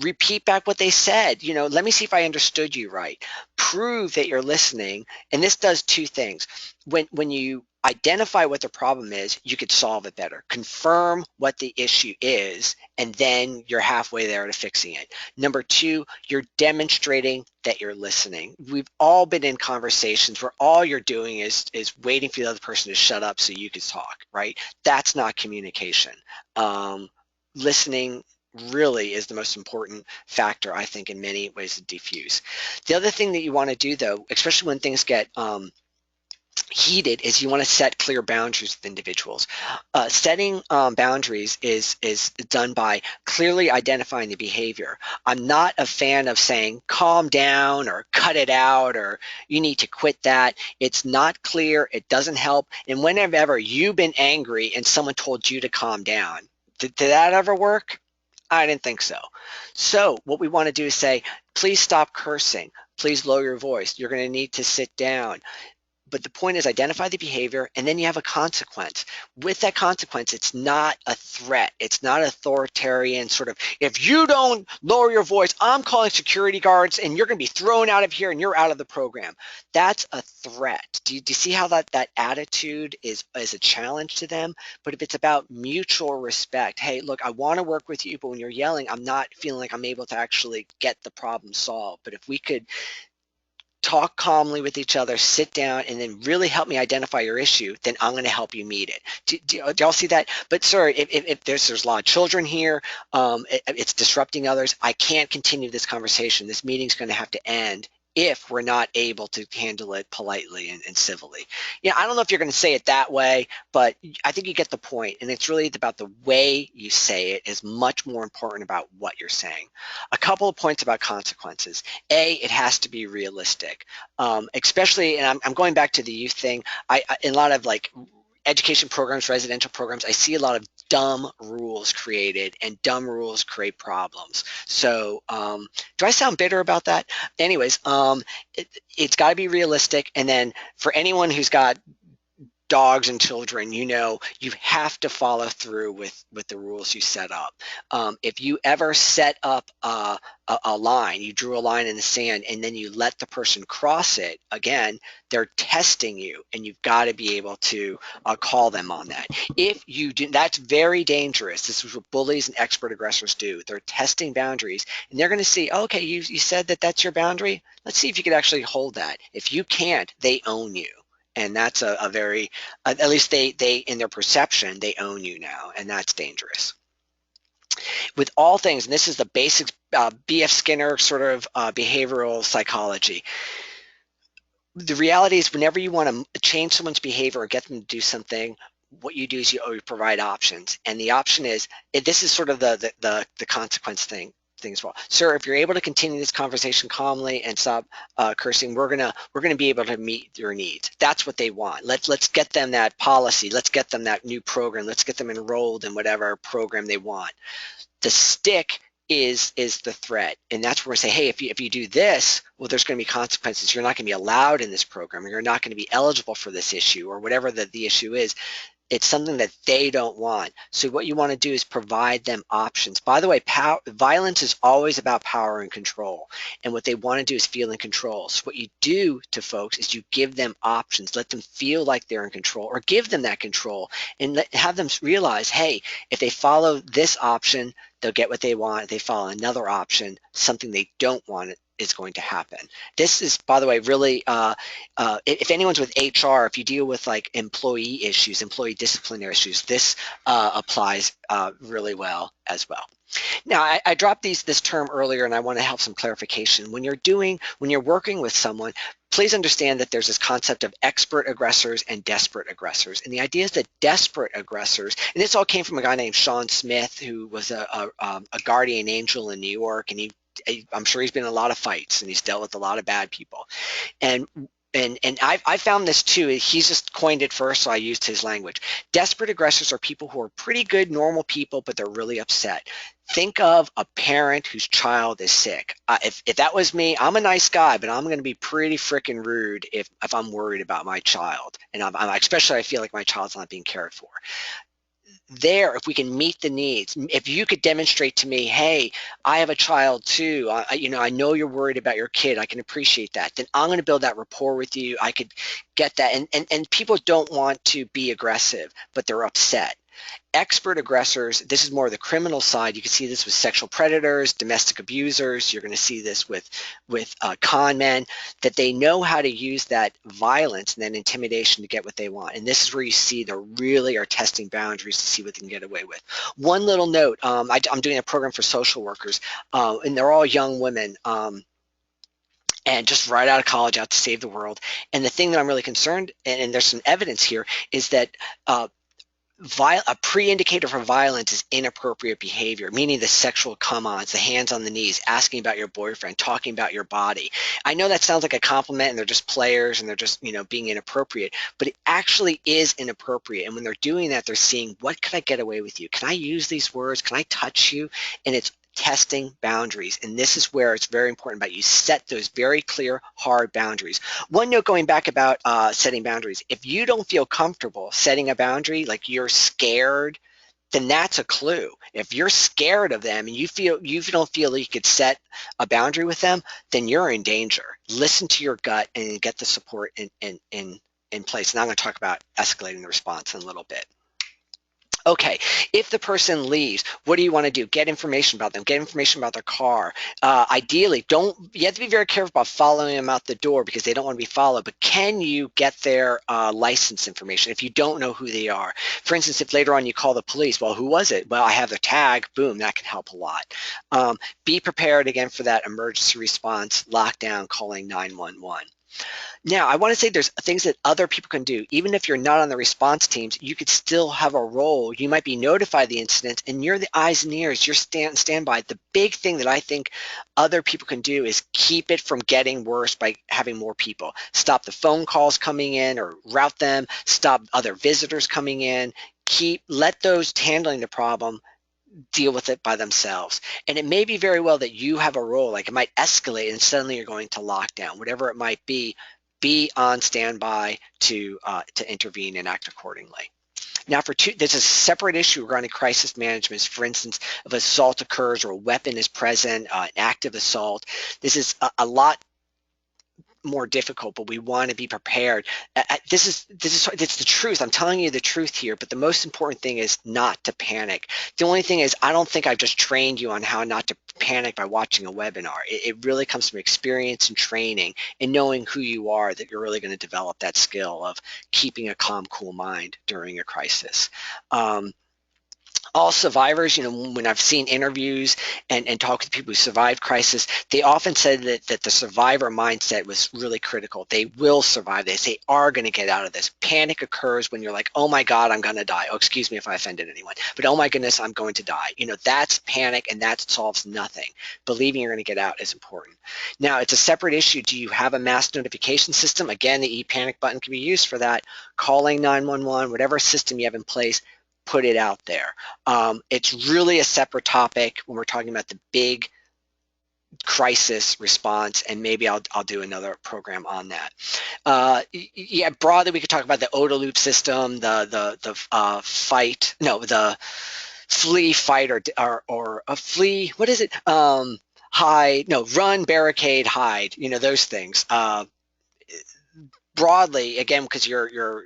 repeat back what they said. Let me see if I understood you right. Prove that you're listening, and this does two things. When you identify what the problem is, you could solve it better. Confirm what the issue is, and then you're halfway there to fixing it. Number two, you're demonstrating that you're listening. We've all been in conversations where all you're doing is waiting for the other person to shut up so you can talk, right? That's not communication. Listening really is the most important factor, I think, in many ways to diffuse. The other thing that you want to do, though, especially when things get heated, is you want to set clear boundaries with individuals. Setting boundaries is done by clearly identifying the behavior. I'm not a fan of saying calm down or cut it out or you need to quit that. It's not clear. It doesn't help. And whenever you've been angry and someone told you to calm down, did that ever work? I didn't think so. So what we want to do is say, please stop cursing. Please lower your voice. You're going to need to sit down. But the point is, identify the behavior, and then you have a consequence. With that consequence, it's not a threat. It's not authoritarian sort of, if you don't lower your voice, I'm calling security guards and you're going to be thrown out of here and you're out of the program. That's a threat. Do you see how that attitude is a challenge to them? But if it's about mutual respect, hey, look, I want to work with you, but when you're yelling, I'm not feeling like I'm able to actually get the problem solved. But if we could talk calmly with each other, sit down, and then really help me identify your issue, then I'm going to help you meet it. Do y'all see that? But sorry, if there's a lot of children here, it's disrupting others. I can't continue this conversation. This meeting's going to have to end if we're not able to handle it politely and civilly. I don't know if you're going to say it that way, but I think you get the point. And it's really about the way you say it is much more important about what you're saying. A couple of points about consequences. It has to be realistic, especially, and I'm going back to the youth thing. In a lot of like education programs, residential programs, I see a lot of dumb rules created, and dumb rules create problems. So do I sound bitter about that? Anyways, it's got to be realistic. And then for anyone who's got dogs and children, you know, you have to follow through with the rules you set up. If you ever set up a line, you drew a line in the sand, and then you let the person cross it, again, they're testing you, and you've got to be able to call them on that. If you do, that's very dangerous. This is what bullies and expert aggressors do. They're testing boundaries, and they're going to see, okay, you said that that's your boundary. Let's see if you could actually hold that. If you can't, they own you. And that's a very, at least they in their perception, they own you now, and that's dangerous. With all things, and this is the basic B.F. Skinner sort of behavioral psychology. The reality is, whenever you want to change someone's behavior or get them to do something, what you do is you provide options, and the option is, this is sort of the consequence thing as well. Sir, if you're able to continue this conversation calmly and stop cursing, we're gonna be able to meet your needs. That's what they want. Let's get them that policy. Let's get them that new program. Let's get them enrolled in whatever program they want. The stick is the threat, and that's where we say, hey, if you do this, well, there's going to be consequences. You're not going to be allowed in this program. You're not going to be eligible for this issue, or whatever the issue is. It's something that they don't want. So what you want to do is provide them options. By the way, violence is always about power and control. And what they want to do is feel in control. So what you do to folks is you give them options. Let them feel like they're in control, or give them that control, and have them realize, hey, if they follow this option, they'll get what they want. If they follow another option, something they don't want is going to happen. This is, by the way, really, if anyone's with HR, if you deal with like employee issues, employee disciplinary issues, this applies really well as well. Now, I dropped this term earlier, and I want to have some clarification. When you're working with someone, please understand that there's this concept of expert aggressors and desperate aggressors. And the idea is that desperate aggressors, and this all came from a guy named Sean Smith, who was a guardian angel in New York, and I'm sure he's been in a lot of fights, and he's dealt with a lot of bad people. And I found this too. He's just coined it first, so I used his language. Desperate aggressors are people who are pretty good, normal people, but they're really upset. Think of a parent whose child is sick. If that was me, I'm a nice guy, but I'm going to be pretty freaking rude if I'm worried about my child, and especially I feel like my child's not being cared for. There, if we can meet the needs, if you could demonstrate to me, hey, I have a child too, I know you're worried about your kid, I can appreciate that, then I'm going to build that rapport with you. I could get that. And people don't want to be aggressive, but they're upset. Expert aggressors, this is more the criminal side. You can see this with sexual predators, domestic abusers. You're going to see this with con men, that they know how to use that violence and that intimidation to get what they want. And this is where you see they really are testing boundaries to see what they can get away with. One little note, I'm doing a program for social workers, and they're all young women. And just right out of college, out to save the world. And the thing that I'm really concerned, and there's some evidence here, is that a pre-indicator for violence is inappropriate behavior, meaning the sexual come-ons, the hands on the knees, asking about your boyfriend, talking about your body. I know that sounds like a compliment, and they're just players, and they're just being inappropriate, but it actually is inappropriate. And when they're doing that, they're seeing, what could I get away with you? Can I use these words? Can I touch you? And it's testing boundaries. And this is where it's very important that you set those very clear, hard boundaries. One note going back about setting boundaries: if you don't feel comfortable setting a boundary, like you're scared, then that's a clue. If you're scared of them and you don't feel like you could set a boundary with them, then you're in danger. Listen to your gut and get the support in place. Now I'm going to talk about escalating the response in a little bit. Okay, if the person leaves, what do you want to do? Get information about them. Get information about their car. Ideally, you have to be very careful about following them out the door, because they don't want to be followed, but can you get their license information if you don't know who they are? For instance, if later on you call the police, well, who was it? Well, I have their tag. Boom, that can help a lot. Be prepared, again, for that emergency response, lockdown, calling 911. Now, I want to say there's things that other people can do. Even if you're not on the response teams, you could still have a role. You might be notified of the incident, and you're the eyes and ears. You're standby. The big thing that I think other people can do is keep it from getting worse by having more people. Stop the phone calls coming in, or route them. Stop other visitors coming in. Let those handling the problem deal with it by themselves. And it may be very well that you have a role, like it might escalate and suddenly you're going to lockdown, whatever it might be. be on standby to intervene and act accordingly. Now, there's a separate issue regarding crisis management. For instance, if assault occurs or a weapon is present, an active assault, this is a lot more difficult, but we want to be prepared. This is it's the truth. I'm telling you the truth here, but the most important thing is not to panic. The only thing is, I don't think I've just trained you on how not to panic by watching a webinar. It really comes from experience and training and knowing who you are, that you're really going to develop that skill of keeping a calm, cool mind during a crisis. All survivors, when I've seen interviews and talked to people who survived crisis, they often said that the survivor mindset was really critical. They will survive this. They are going to get out of this. Panic occurs when you're like, oh my God, I'm going to die. Oh, excuse me if I offended anyone, but oh my goodness, I'm going to die. That's panic, and that solves nothing. Believing you're going to get out is important. Now, it's a separate issue. Do you have a mass notification system? Again, the ePanic button can be used for that. Calling 911, whatever system you have in place, put it out there. It's really a separate topic when we're talking about the big crisis response, and maybe I'll do another program on that. Yeah, broadly we could talk about the OODA loop system, the flee, fight, or a flee. What is it? Hide, no, run, barricade, hide. Those things. Broadly, again, because your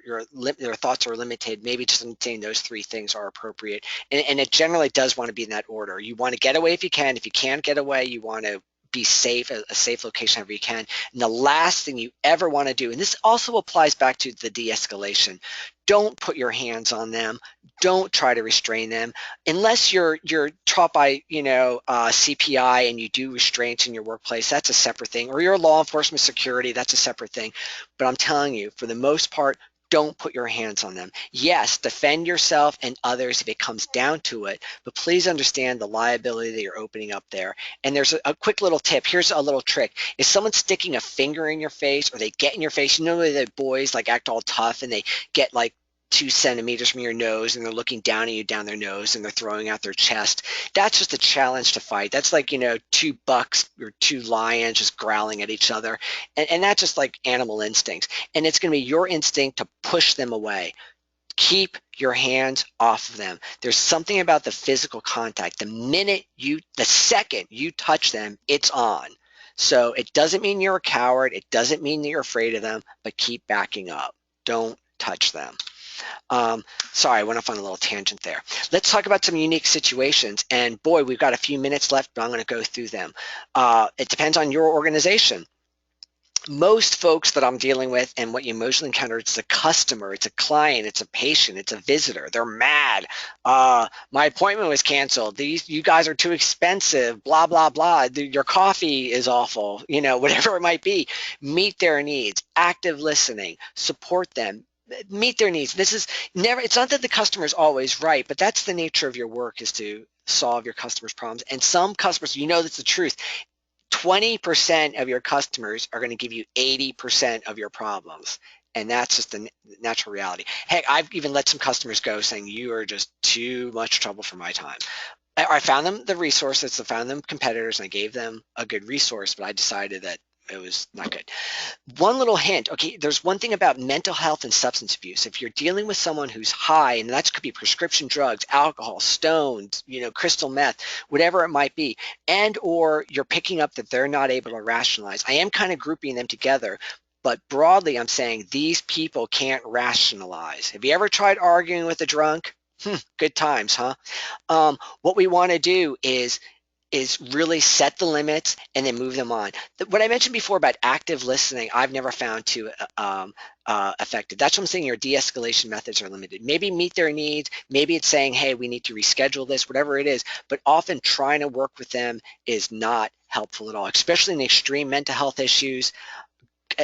thoughts are limited, maybe just saying those three things are appropriate, and it generally does want to be in that order. You want to get away if you can. If you can't get away, you want to be safe, a safe location wherever you can. And the last thing you ever want to do, and this also applies back to the de-escalation, don't put your hands on them. Don't try to restrain them unless you're taught by CPI and you do restraints in your workplace. That's a separate thing. Or you're law enforcement security. That's a separate thing. But I'm telling you, for the most part, don't put your hands on them. Yes, defend yourself and others if it comes down to it, but please understand the liability that you're opening up there. And there's a quick little tip. Here's a little trick. If someone's sticking a finger in your face, or they get in your face, the boys like act all tough and they get like 2 centimeters from your nose and they're looking down at you down their nose and they're throwing out their chest. That's just a challenge to fight. That's like, 2 bucks or 2 lions just growling at each other. And that's just like animal instincts. And it's going to be your instinct to push them away. Keep your hands off of them. There's something about the physical contact. The second you touch them, it's on. So it doesn't mean you're a coward. It doesn't mean that you're afraid of them, but keep backing up. Don't touch them. Sorry, I went off on a little tangent there. Let's talk about some unique situations. And boy, we've got a few minutes left, but I'm going to go through them. It depends on your organization. Most folks that I'm dealing with, and what you mostly encounter, it's a customer, it's a client, it's a patient, it's a visitor. They're mad. My appointment was canceled. You guys are too expensive, blah, blah, blah. Your coffee is awful, whatever it might be. Meet their needs, active listening, support them. Meet their needs. It's not that the customer is always right, but that's the nature of your work, is to solve your customers' problems. And some customers, that's the truth. 20% of your customers are going to give you 80% of your problems. And that's just the natural reality. Heck, I've even let some customers go saying, you are just too much trouble for my time. I found them the resources, I found them competitors, and I gave them a good resource, but I decided that it was not good. One little hint. Okay, there's one thing about mental health and substance abuse. If you're dealing with someone who's high, and that could be prescription drugs, alcohol, stoned, crystal meth, whatever it might be, and or you're picking up that they're not able to rationalize, I am kind of grouping them together. But broadly, I'm saying these people can't rationalize. Have you ever tried arguing with a drunk? Good times, huh? What we want to do is really set the limits and then move them on. What I mentioned before about active listening, I've never found to effective. That's what I'm saying. Your de-escalation methods are limited. Maybe meet their needs. Maybe it's saying, hey, we need to reschedule this, whatever it is. But often trying to work with them is not helpful at all, especially in extreme mental health issues.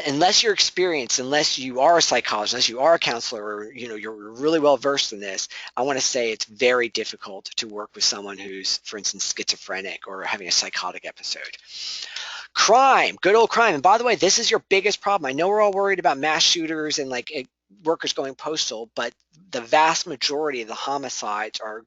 Unless you're experienced, unless you are a psychologist, unless you are a counselor, or you're really well versed in this, I want to say it's very difficult to work with someone who's, for instance, schizophrenic or having a psychotic episode. Crime, good old crime. And by the way, this is your biggest problem. I know we're all worried about mass shooters and workers going postal, but the vast majority of the homicides are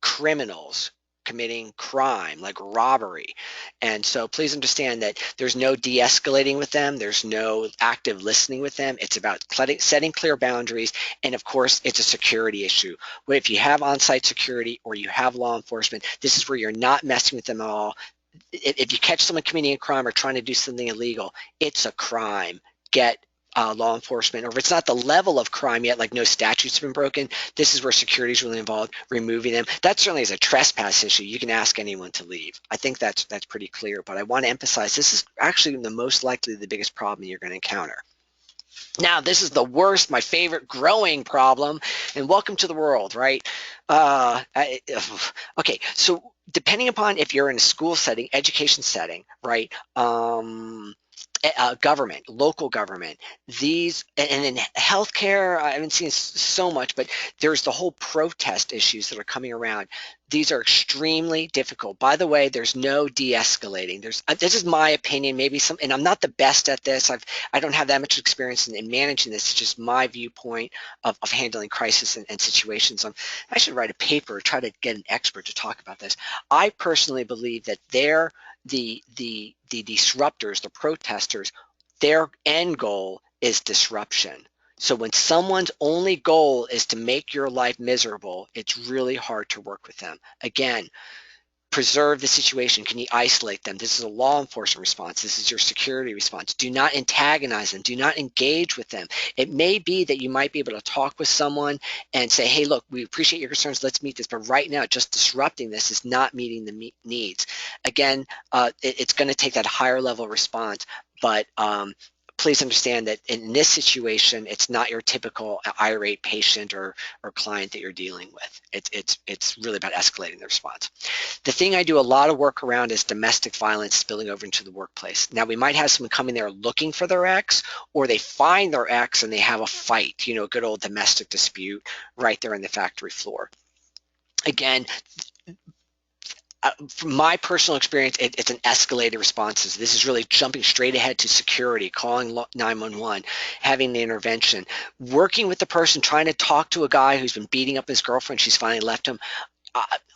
criminals committing crime like robbery. And so please understand that there's no de-escalating with them. There's no active listening with them. It's about setting clear boundaries. And of course, it's a security issue. Where if you have on-site security or you have law enforcement, this is where you're not messing with them at all. If you catch someone committing a crime or trying to do something illegal, it's a crime. Get law enforcement, or if it's not the level of crime yet, like no statutes have been broken, this is where security is really involved, removing them. That certainly is a trespass issue. You can ask anyone to leave. I think that's pretty clear, but I want to emphasize this is actually the most likely the biggest problem you're going to encounter. Now, this is the worst, my favorite growing problem, and welcome to the world, right? Okay, so depending upon if you're in a school setting, education setting, right? Government, local government, these, and then healthcare, I haven't seen so much, but there's the whole protest issues that are coming around. These are extremely difficult. By the way, there's no de-escalating. This is my opinion, maybe some, and I'm not the best at this. I don't have that much experience in managing this. It's just my viewpoint of handling crisis and situations. I should write a paper, try to get an expert to talk about this. I personally believe that the disruptors, the protesters, their end goal is disruption. So when someone's only goal is to make your life miserable, it's really hard to work with them. Again, preserve the situation. Can you isolate them? This is a law enforcement response. This is your security response. Do not antagonize them. Do not engage with them. It may be that you might be able to talk with someone and say, hey, look, we appreciate your concerns. Let's meet this. But right now, just disrupting this is not meeting the needs. Again, it's going to take that higher level response. But please understand that in this situation, it's not your typical irate patient or client that you're dealing with. It's really about escalating the response. The thing I do a lot of work around is domestic violence spilling over into the workplace. Now, we might have someone come in there looking for their ex, or they find their ex and they have a fight, a good old domestic dispute right there on the factory floor. Again, from my personal experience, it's an escalated response. This is really jumping straight ahead to security, calling 911, having the intervention, working with the person, trying to talk to a guy who's been beating up his girlfriend. She's finally left him.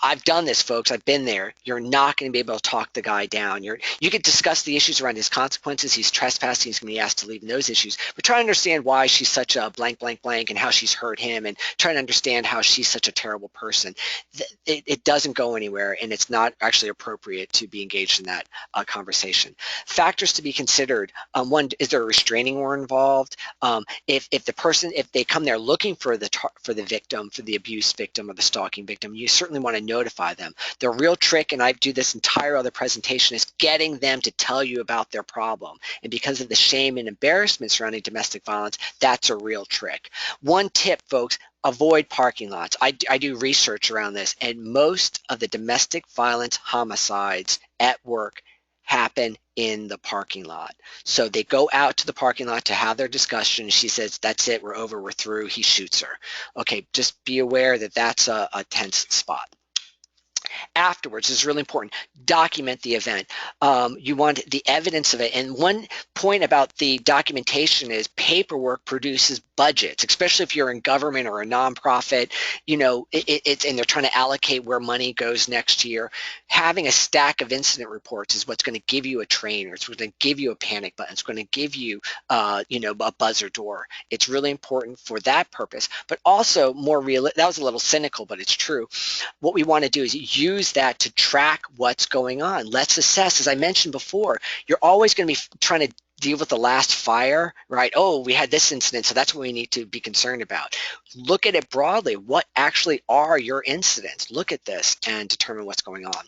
I've done this, folks. I've been there. You're not going to be able to talk the guy down. You could discuss the issues around his consequences. He's trespassing. He's going to be asked to leave, and those issues. But try to understand why she's such a blank, blank, blank, and how she's hurt him, and try to understand how she's such a terrible person. It doesn't go anywhere, and it's not actually appropriate to be engaged in that conversation. Factors to be considered. One, is there a restraining order involved? If they come there looking for the victim, for the abuse victim or the stalking victim, you certainly want to notify them. The real trick, and I do this entire other presentation, is getting them to tell you about their problem. And because of the shame and embarrassment surrounding domestic violence, that's a real trick. One tip, folks, avoid parking lots. I do research around this, and most of the domestic violence homicides at work happen in the parking lot. So they go out to the parking lot to have their discussion. She says, that's it, we're over, we're through. He shoots her. Okay, just be aware that that's a tense spot. Afterwards is really important. Document the event. You want the evidence of it. And one point about the documentation is paperwork produces budgets, especially if you're in government or a nonprofit, and they're trying to allocate where money goes next year. Having a stack of incident reports is what's going to give you a trainer. It's going to give you a panic button. It's going to give you, a buzzer door. It's really important for that purpose, but also more real. That was a little cynical, but it's true. What we want to do is use that to track what's going on. Let's assess. As I mentioned before, you're always going to be trying to deal with the last fire, right? Oh, we had this incident, so that's what we need to be concerned about. Look at it broadly. What actually are your incidents? Look at this and determine what's going on.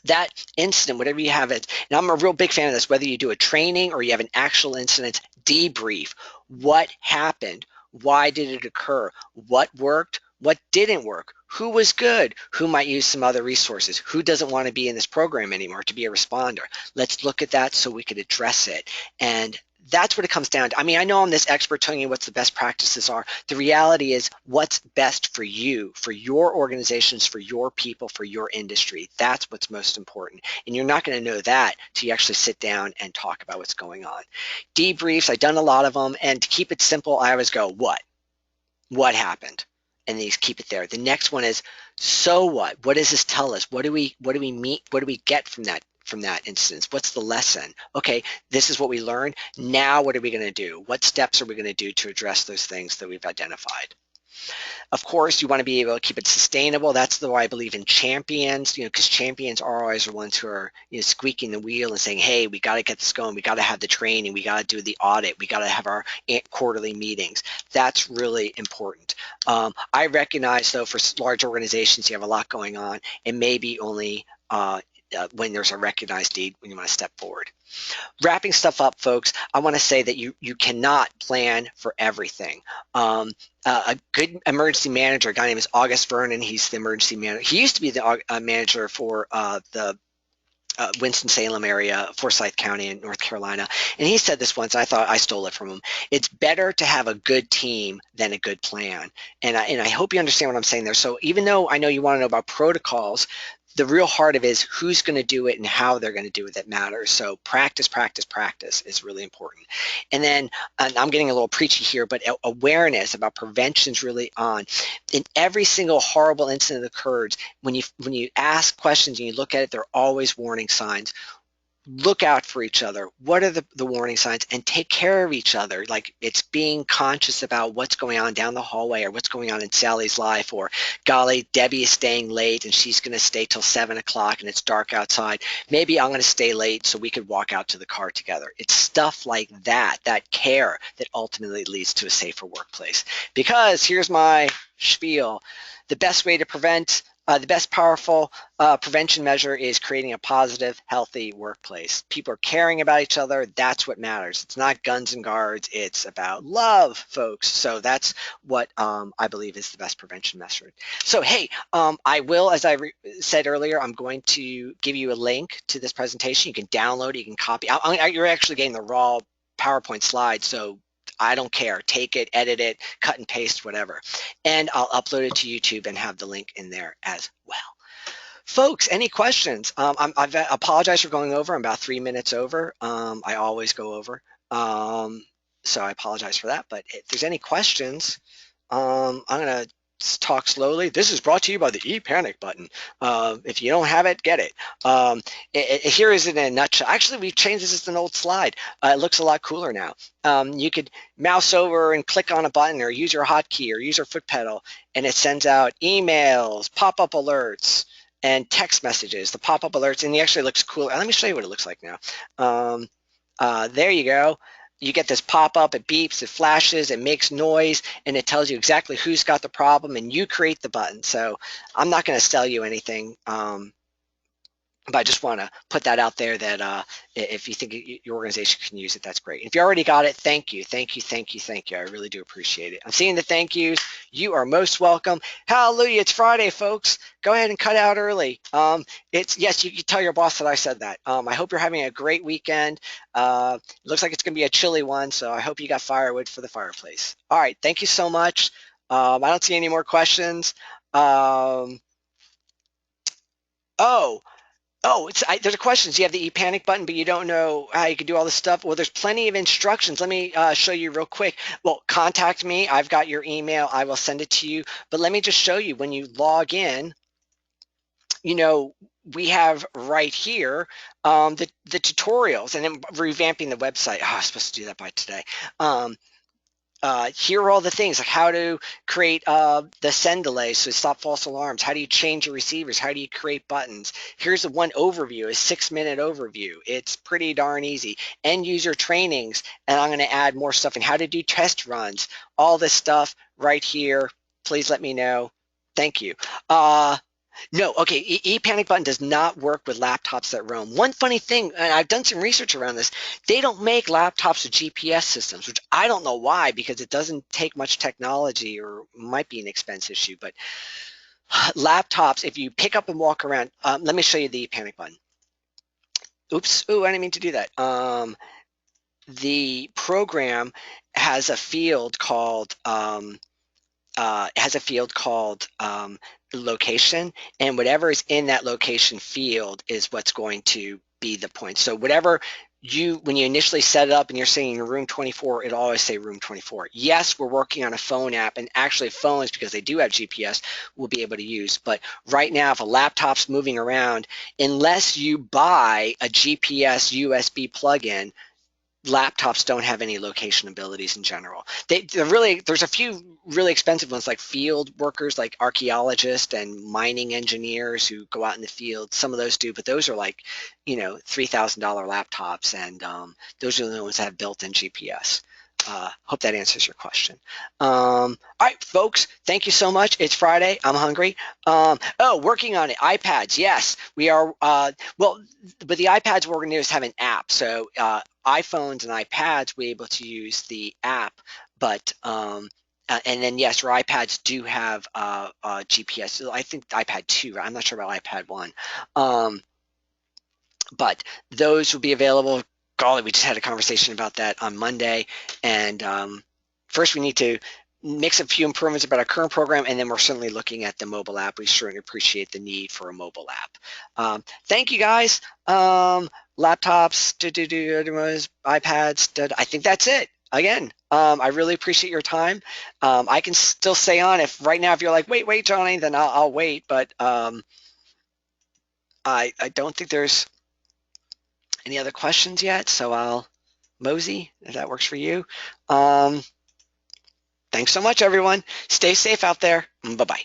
That incident, whatever you have it, and I'm a real big fan of this, whether you do a training or you have an actual incident, debrief. What happened? Why did it occur? What worked? What didn't work? Who was good? Who might use some other resources? Who doesn't want to be in this program anymore to be a responder? Let's look at that so we could address it. And that's what it comes down to. I mean, I know I'm this expert telling you what the best practices are. The reality is what's best for you, for your organizations, for your people, for your industry. That's what's most important. And you're not going to know that till you actually sit down and talk about what's going on. Debriefs, I've done a lot of them. And to keep it simple, I always go, what? What happened? and then you keep it there. The next one is, so what? What does this tell us? What do we meet? What do we get from that instance? What's the lesson? Okay, this is what we learned. Now what are we going to do? What steps are we going to do to address those things that we've identified? Of course, you want to be able to keep it sustainable. That's why I believe in champions, because champions are always the ones who are, squeaking the wheel and saying, hey, we got to get this going. We got to have the training. We got to do the audit. We got to have our quarterly meetings. That's really important. I recognize, though, for large organizations, you have a lot going on, and maybe only when there's a recognized need when you want to step forward. Wrapping stuff up, folks, I want to say that you cannot plan for everything. A good emergency manager, a guy named August Vernon, he's the emergency manager. He used to be the manager for the Winston-Salem area, Forsyth County in North Carolina. And he said this once, I thought I stole it from him. It's better to have a good team than a good plan. And I hope you understand what I'm saying there. So even though I know you want to know about protocols, the real heart of it is who's going to do it and how they're going to do it that matters. So practice, practice, practice is really important. And then, and I'm getting a little preachy here, but awareness about prevention is really on. In every single horrible incident that occurs, when you ask questions and you look at it, there are always warning signs. Look out for each other. What are the warning signs? And take care of each other. Like, it's being conscious about what's going on down the hallway, or what's going on in Sally's life, or golly, Debbie is staying late and she's going to stay till 7 o'clock and it's dark outside. Maybe I'm going to stay late so we could walk out to the car together. It's stuff like that care that ultimately leads to a safer workplace. Because here's my spiel. The best way to prevent the best powerful prevention measure is creating a positive, healthy workplace. People are caring about each other. That's what matters. It's not guns and guards. It's about love, folks. So that's what I believe is the best prevention measure. So, hey, I will, as I said earlier, I'm going to give you a link to this presentation. You can download it. You can copy. You're actually getting the raw PowerPoint slides, so I don't care. Take it, edit it, cut and paste, whatever. And I'll upload it to YouTube and have the link in there as well. Folks, any questions? I apologize for going over. I'm about 3 minutes over. I always go over. So I apologize for that. But if there's any questions, I'm going to talk slowly. This is brought to you by the ePanic button. If you don't have it, get it. Here is it in a nutshell. Actually, we've changed this. It's an old slide. It looks a lot cooler now. You could mouse over and click on a button, or use your hotkey, or use your foot pedal, and it sends out emails, pop-up alerts, and text messages. The pop-up alerts, and it actually looks cool. Let me show you what it looks like now. There you go. You get this pop-up, it beeps, it flashes, it makes noise, and it tells you exactly who's got the problem, and you create the button. So I'm not going to sell you anything, but I just want to put that out there that if you think your organization can use it, that's great. If you already got it, thank you, thank you, thank you, thank you. I really do appreciate it. I'm seeing the thank yous. You are most welcome. Hallelujah, it's Friday, folks. Go ahead and cut out early. Yes, you can tell your boss that I said that. I hope you're having a great weekend. It looks like it's going to be a chilly one, so I hope you got firewood for the fireplace. All right, thank you so much. I don't see any more questions. There's a question. You have the ePanic button, but you don't know how you can do all this stuff. Well, there's plenty of instructions. Let me show you real quick. Well, contact me. I've got your email. I will send it to you. But let me just show you. When you log in, we have right here the tutorials, and then revamping the website. I was supposed to do that by today. Here are all the things, like how to create the send delay so stop false alarms. How do you change your receivers? How do you create buttons? Here's the one overview, a 6-minute overview. It's pretty darn easy. End user trainings, and I'm going to add more stuff in how to do test runs. All this stuff right here. Please let me know. Thank you. No, okay, ePanic button does not work with laptops that roam. One funny thing, and I've done some research around this, they don't make laptops with GPS systems, which I don't know why, because it doesn't take much technology, or might be an expense issue. But laptops, if you pick up and walk around, let me show you the ePanic button. Oops, I didn't mean to do that. The program has a field called location, and whatever is in that location field is what's going to be the point. So whatever when you initially set it up and you're saying room 24, it'll always say room 24. Yes, we're working on a phone app, and actually phones, because they do have GPS, we'll be able to use. But right now, if a laptop's moving around, unless you buy a GPS USB plug-in, laptops don't have any location abilities in general. There's a few really expensive ones like field workers, like archaeologists and mining engineers who go out in the field. Some of those do, but those are like, $3,000 laptops, and those are the ones that have built-in GPS. Hope that answers your question. All right, folks, thank you so much. It's Friday. I'm hungry. Working on it. iPads. Yes, we are. Well, but the iPads we're going to do is have an app. So iPhones and iPads, we're able to use the app, but and then yes, our iPads do have GPS. So I think iPad 2. I'm not sure about iPad 1. But those will be available. Golly, we just had a conversation about that on Monday. And first, we need to make some few improvements about our current program, and then we're certainly looking at the mobile app. We certainly appreciate the need for a mobile app. Thank you, guys. Laptops, iPads. I think that's it. Again, I really appreciate your time. I can still stay on if right now if you're like, wait, Johnny, then I'll wait. But I don't think there's any other questions yet, so I'll mosey if that works for you. Thanks so much, everyone. Stay safe out there. Bye-bye.